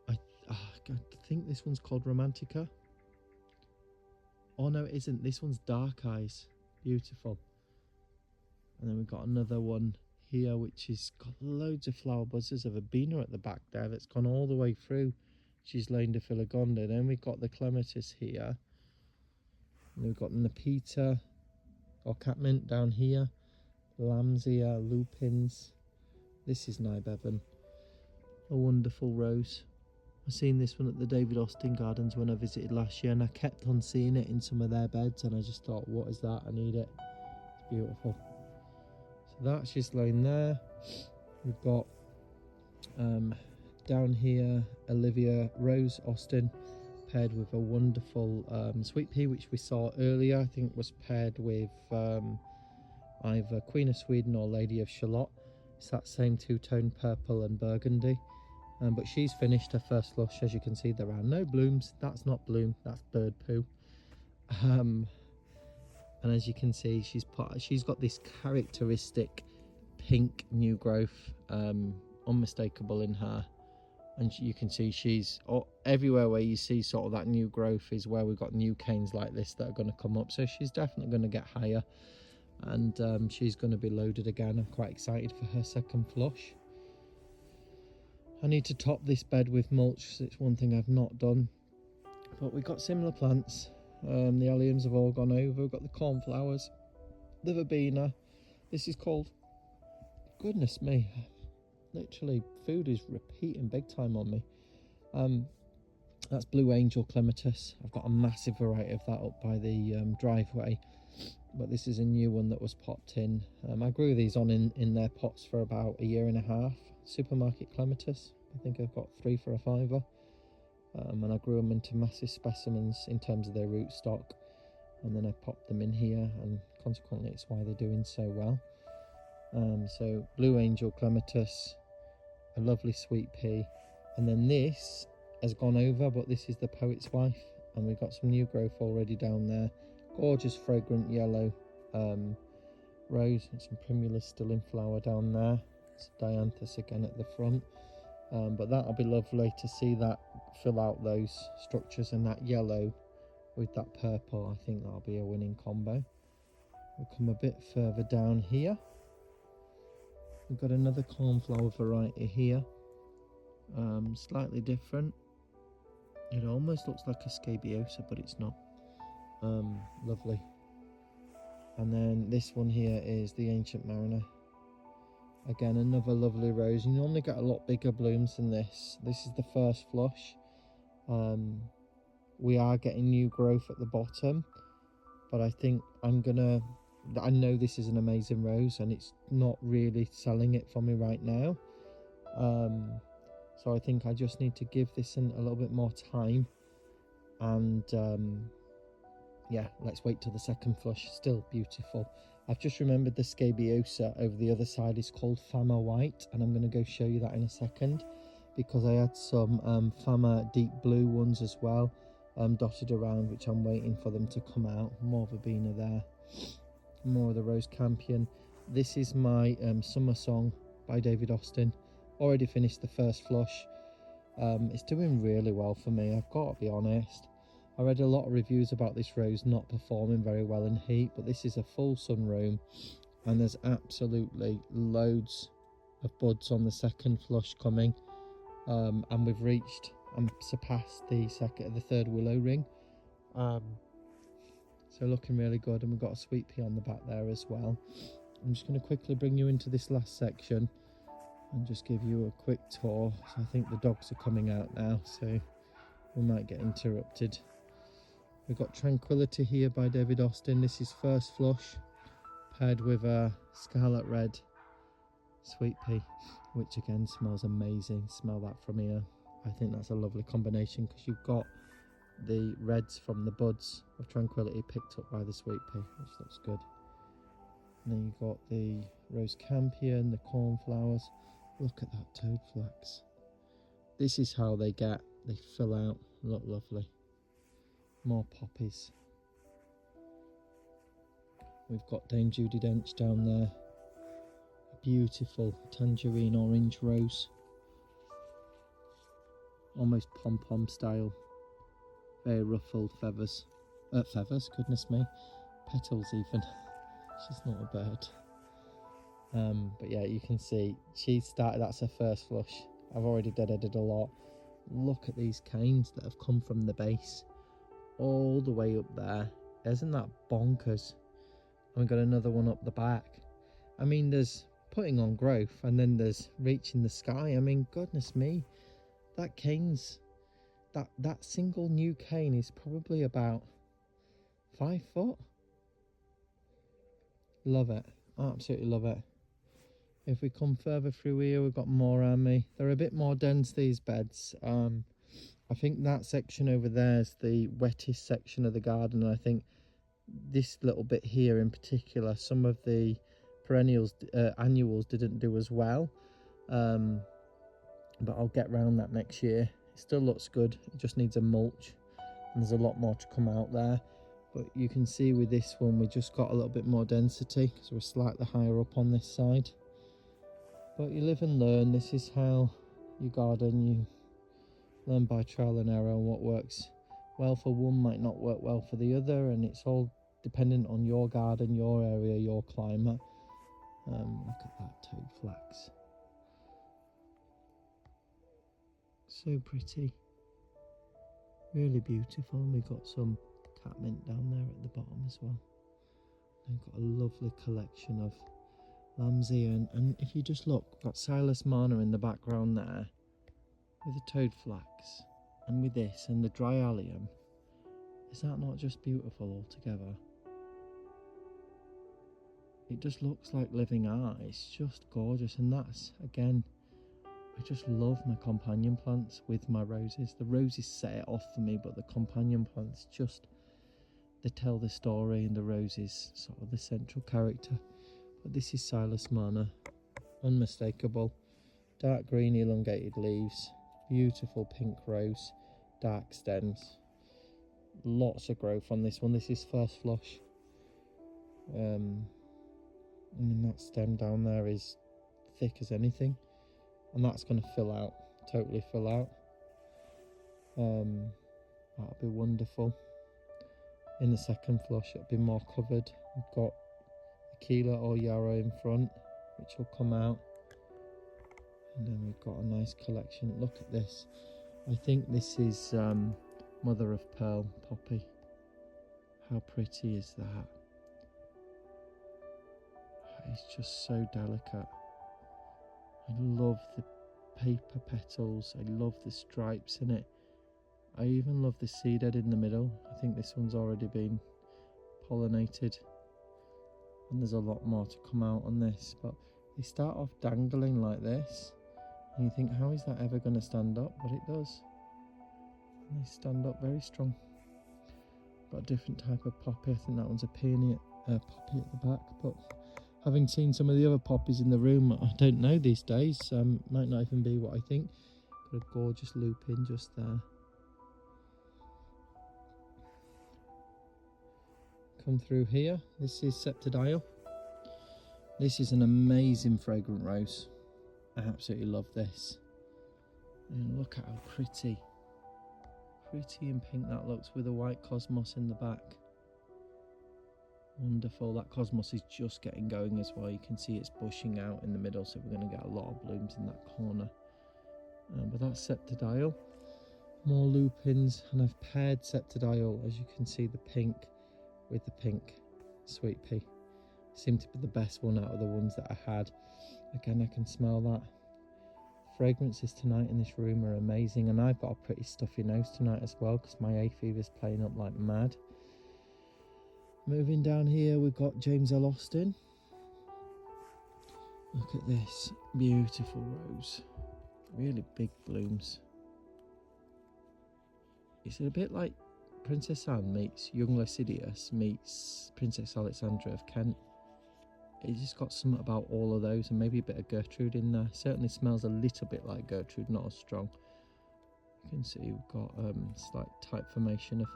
I think this one's called Romantica. Oh no, it isn't. This one's Dark Eyes. Beautiful. And then we've got another one here which has got loads of flower buds. There's a verbena at the back there that's gone all the way through. She's Lane Philodendron. Then we've got the Clematis here. And we've got Nepeta or catmint down here. Lambsia, lupins. This is Nibebon. A wonderful rose. I've seen this one at the David Austin Gardens when I visited last year, and I kept on seeing it in some of their beds, and I just thought, what is that? I need it. It's beautiful. So that's just laying there. We've got down here Olivia Rose Austin, paired with a wonderful sweet pea, which we saw earlier. I think was paired with either Queen of Sweden or Lady of Shalott. It's that same two-tone purple and burgundy. But she's finished her first flush. As you can see, there are no blooms. That's not bloom, that's bird poo. And as you can see, she's got this characteristic pink new growth, unmistakable in her. And you can see she's everywhere where you see sort of that new growth is where we've got new canes like this that are going to come up. So she's definitely going to get higher, and she's going to be loaded again. I'm quite excited for her second flush. I need to top this bed with mulch, so it's one thing I've not done. But we've got similar plants. The alliums have all gone over. We've got the cornflowers, the verbena. This is called, goodness me, literally food is repeating big time on me. That's Blue Angel Clematis. I've got a massive variety of that up by the driveway. But this is a new one that was popped in. I grew these on in their pots for about a year and a half. Supermarket Clematis. I think I've got 3 for a £5. And I grew them into massive specimens in terms of their root stock. And then I popped them in here, and consequently it's why they're doing so well. So Blue Angel Clematis, a lovely sweet pea. And then this has gone over, but this is the Poet's Wife. And we've got some new growth already down there. Gorgeous fragrant yellow rose, and some primulas still in flower down there. It's Dianthus again at the front, but that'll be lovely to see that fill out those structures, and that yellow with that purple. I think that'll be a winning combo. We'll come a bit further down here. We've got another cornflower variety here, slightly different. It almost looks like a scabiosa, but it's not. Lovely. And then this one here is the Ancient Mariner. Again, another lovely rose. You normally get a lot bigger blooms than this. This is the first flush. We are getting new growth at the bottom, but I think I know this is an amazing rose, and it's not really selling it for me right now. So I think I just need to give this a little bit more time, and yeah, let's wait till the second flush. Still beautiful. I've just remembered the scabiosa over the other side is called Fama White, and I'm going to go show you that in a second, because I had some Fama deep blue ones as well, dotted around, which I'm waiting for them to come out. More verbena there, more of the rose campion. This is my Summer Song by David Austin. Already finished the first flush. It's doing really well for me, I've got to be honest. I read a lot of reviews about this rose not performing very well in heat, but this is a full sunroom, and there's absolutely loads of buds on the second flush coming, and we've reached and surpassed the third willow ring, so looking really good. And we've got a sweet pea on the back there as well. I'm just going to quickly bring you into this last section and just give you a quick tour. So I think the dogs are coming out now, so we might get interrupted. We've got Tranquility here by David Austin. This is first flush, paired with a scarlet red sweet pea, which again smells amazing. Smell that from here. I think that's a lovely combination, because you've got the reds from the buds of Tranquility picked up by the sweet pea, which looks good. And then you've got the rose campion, the cornflowers. Look at that toad flax. This is how they fill out. Look lovely. More poppies. We've got Dame Judi Dench down there. A beautiful tangerine orange rose. Almost pom-pom style. Very ruffled feathers. Feathers, goodness me. Petals even. She's not a bird. But yeah, you can see she started, that's her first flush. I've already deadheaded a lot. Look at these canes that have come from the base all the way up there. Isn't that bonkers? And we've got another one up the back. I mean, there's putting on growth and then there's reaching the sky. I mean, goodness me, that cane's, that single new cane is probably about 5 foot. Love it, absolutely love it. If we come further through here, we've got more around me. They're a bit more dense, these beds. I think that section over there is the wettest section of the garden. I think this little bit here in particular, some of the perennials, annuals didn't do as well. But I'll get round that next year. It still looks good, it just needs a mulch. And there's a lot more to come out there. But you can see with this one, we just got a little bit more density because we're slightly higher up on this side. But you live and learn. This is how you garden. You learn by trial and error. What works well for one might not work well for the other, and it's all dependent on your garden, your area, your climate. Look at that toad flax. So pretty. Really beautiful. And we've got some catmint down there at the bottom as well. We've got a lovely collection of lambs here, and if you just look, we've got Silas Mana in the background there with the toad flax, and with this and the dry allium. Is that not just beautiful altogether? It just looks like living art. It's just gorgeous. And that's, again, I just love my companion plants with my roses. The roses set it off for me, but the companion plants just, they tell the story, and the roses sort of the central character. But this is Silas Mana, unmistakable. Dark green elongated leaves, beautiful pink rose, dark stems. Lots of growth on this one. This is first flush. I mean, that stem down there is thick as anything, and that's going to fill out, totally fill out. That'll be wonderful. In the second flush, it'll be more covered. We've got Aquila or yarrow in front, which will come out, and then we've got a nice collection. Look at this. I think this is mother of pearl poppy. How pretty is that? It's just so delicate. I love the paper petals. I love the stripes in it. I even love the seed head in the middle. I think this one's already been pollinated. And there's a lot more to come out on this, but they start off dangling like this, and you think, how is that ever going to stand up? But it does, and they stand up very strong. Got a different type of poppy. I think that one's a perennial poppy at the back, but having seen some of the other poppies in the room, I don't know these days. Might not even be what I think. Got a gorgeous lupin just there. Come through here, this is Septidile. This is an amazing fragrant rose. I absolutely love this. And look at how pretty and pink that looks with a white cosmos in the back. Wonderful. That cosmos is just getting going as well. You can see it's bushing out in the middle, so we're going to get a lot of blooms in that corner. But that's Septidile. More lupins, and I've paired Septidile, as you can see, the pink with the pink sweet pea. Seemed to be the best one out of the ones that I had. Again, I can smell that. Fragrances tonight in this room are amazing, and I've got a pretty stuffy nose tonight as well because my hay fever's playing up like mad. Moving down here, we've got James L. Austin. Look at this beautiful rose. Really big blooms. It's a bit like Princess Anne meets Young Lascivious meets Princess Alexandra of Kent. it's just got something about all of those, and maybe a bit of Gertrude in there. Certainly smells a little bit like Gertrude, not as strong. You can see we've got slight tight formation of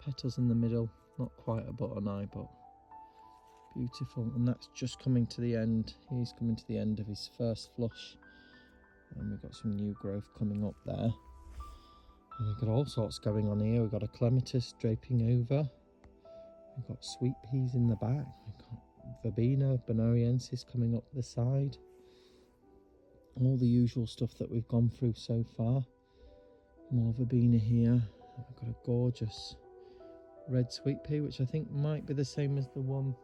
petals in the middle, not quite a button eye, but beautiful. And that's just coming to the end. He's coming to the end of his first flush, and we've got some new growth coming up there. And we've got all sorts going on here. We've got a Clematis draping over. We've got sweet peas in the back. We've got Verbena bonariensis coming up the side. All the usual stuff that we've gone through so far. More Verbena here. I've got a gorgeous red sweet pea, which I think might be the same as the one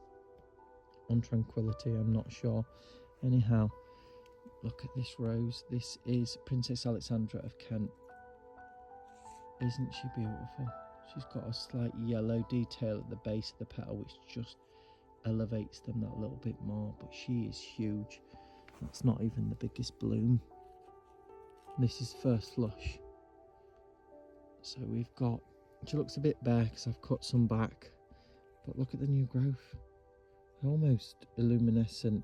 on Tranquility, I'm not sure. Anyhow, look at this rose. This is Princess Alexandra of Kent. Isn't she beautiful? She's got a slight yellow detail at the base of the petal, which just elevates them that little bit more, but she is huge. That's not even the biggest bloom. This is first flush. So we've got, she looks a bit bare because I've cut some back, but look at the new growth. Almost illuminescent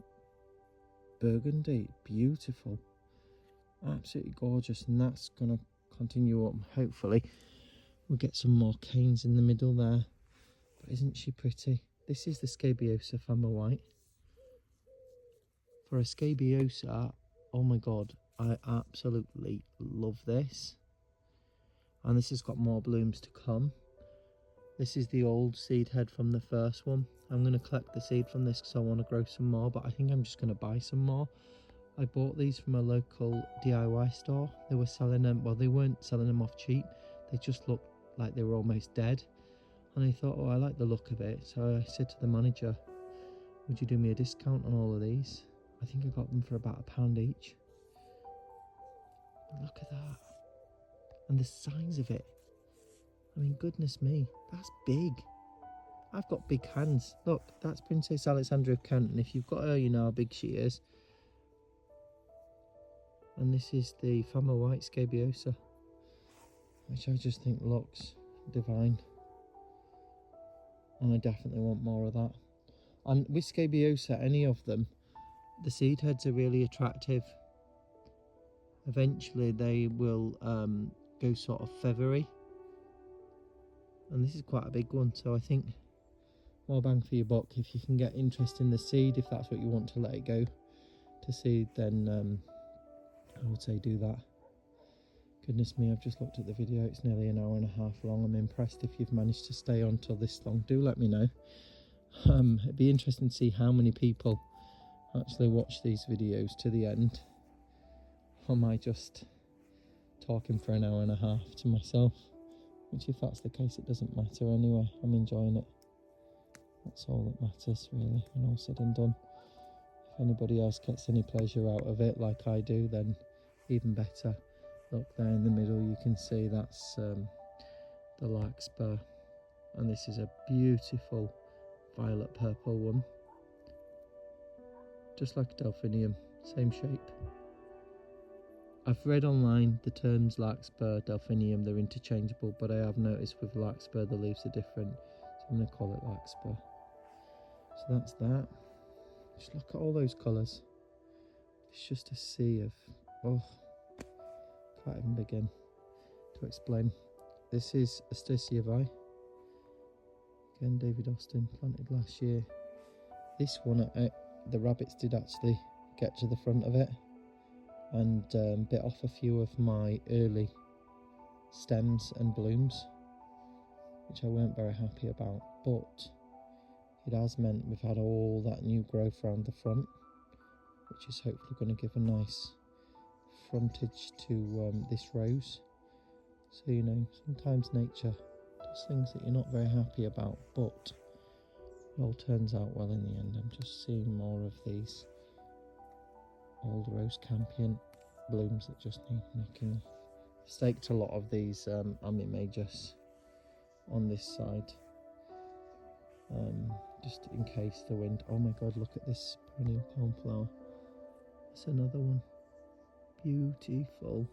burgundy, beautiful, absolutely gorgeous. And that's going to continue up. Hopefully we'll get some more canes in the middle there, but isn't she pretty? This is the Scabiosa Fama White. For a Scabiosa, oh my god, I absolutely love this. And this has got more blooms to come. This is the old seed head from the first one. I'm going to collect the seed from this because I want to grow some more, but I think I'm just going to buy some more. I bought these from a local DIY store. They were selling them, well, they weren't selling them off cheap. They just looked like they were almost dead. And I thought, oh, I like the look of it. So I said to the manager, would you do me a discount on all of these? I think I got them for about £1 each. Look at that. And the size of it. I mean, goodness me, that's big. I've got big hands. Look, that's Princess Alexandra of Kent, and if you've got her, you know how big she is. And this is the Fama White Scabiosa, which I just think looks divine. And I definitely want more of that. And with Scabiosa, any of them, the seed heads are really attractive. Eventually they will go sort of feathery. And this is quite a big one, so I think more bang for your buck. If you can get interest in the seed, if that's what you want to let it go to seed, then I would say do that. Goodness me, I've just looked at the video. It's nearly an hour and a half long. I'm impressed if you've managed to stay on till this long. Do let me know. It'd be interesting to see how many people actually watch these videos to the end. Or am I just talking for an hour and a half to myself? Which, if that's the case, it doesn't matter anyway. I'm enjoying it. That's all that matters, really, when all said and done. If anybody else gets any pleasure out of it like I do, then even better. Look, there in the middle you can see that's the larkspur, and this is a beautiful violet purple one, just like a delphinium, same shape. I've read online the terms larkspur, delphinium, they're interchangeable, but I have noticed with larkspur the leaves are different, so I'm going to call it larkspur. So that's that. Just look at all those colours. It's just a sea of, oh, can't even begin to explain. This is Astacia Vi. Again, David Austin, planted last year. This one, the rabbits did actually get to the front of it and bit off a few of my early stems and blooms, which I weren't very happy about, but it has meant we've had all that new growth around the front, which is hopefully going to give a nice frontage to this rose. So, you know, sometimes nature does things that you're not very happy about, but it all turns out well in the end. I'm just seeing more of these old rose campion blooms that just need knocking off. I've staked a lot of these Ami Majus on this side, just in case the wind. Oh my god, look at this perennial cornflower. That's another one. Beautiful.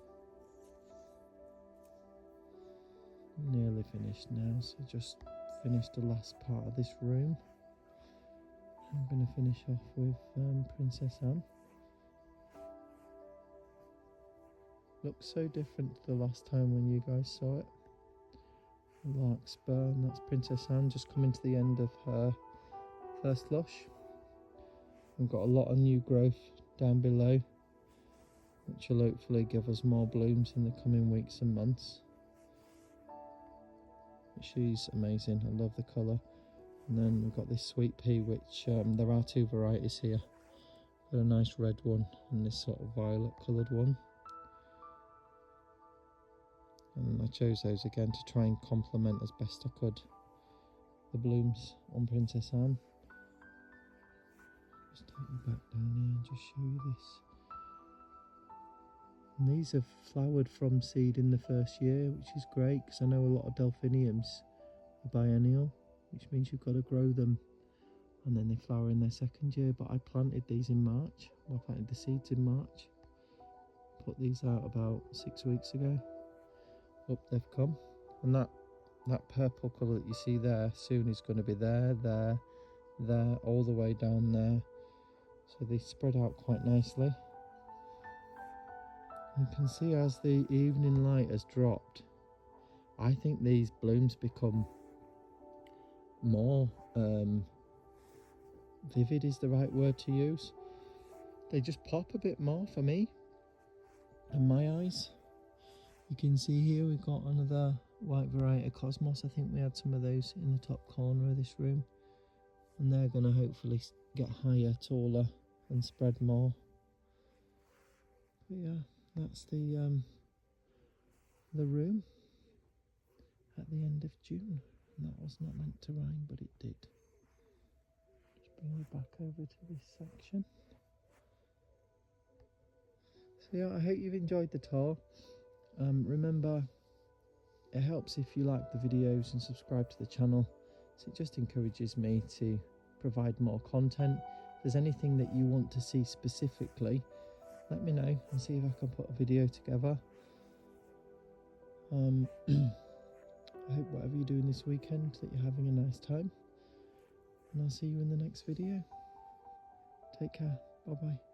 Nearly finished now, so just finished the last part of this room. I'm going to finish off with Princess Anne. Looks so different to the last time when you guys saw it. Larkspur, and that's Princess Anne just coming to the end of her first flush. We've got a lot of new growth down below, which will hopefully give us more blooms in the coming weeks and months. She's amazing, I love the colour. And then we've got this sweet pea, which there are two varieties here. Got a nice red one and this sort of violet coloured one. And I chose those again to try and complement as best I could the blooms on Princess Anne. Just take you back down here and just show you this. And these have flowered from seed in the first year, which is great because I know a lot of delphiniums are biennial, which means you've got to grow them and then they flower in their second year. But I planted these in March. I planted the seeds in March. Put these out about 6 weeks ago. Up they've come, and that purple colour that you see there soon is going to be there, all the way down there. So they spread out quite nicely. You can see as the evening light has dropped, I think these blooms become more vivid is the right word to use. They just pop a bit more for me and my eyes. You can see here we've got another white variety of Cosmos. I think we had some of those in the top corner of this room, and they're going to hopefully get higher, taller and spread more. But yeah, that's the room at the end of June, and that was not meant to rhyme, but it did. Just bring you back over to this section. So yeah, I hope you've enjoyed the tour. Remember, it helps if you like the videos and subscribe to the channel, so it just encourages me to provide more content. If there's anything that you want to see specifically, let me know and see if I can put a video together. I hope whatever you're doing this weekend that you're having a nice time, and I'll see you in the next video. Take care, bye bye.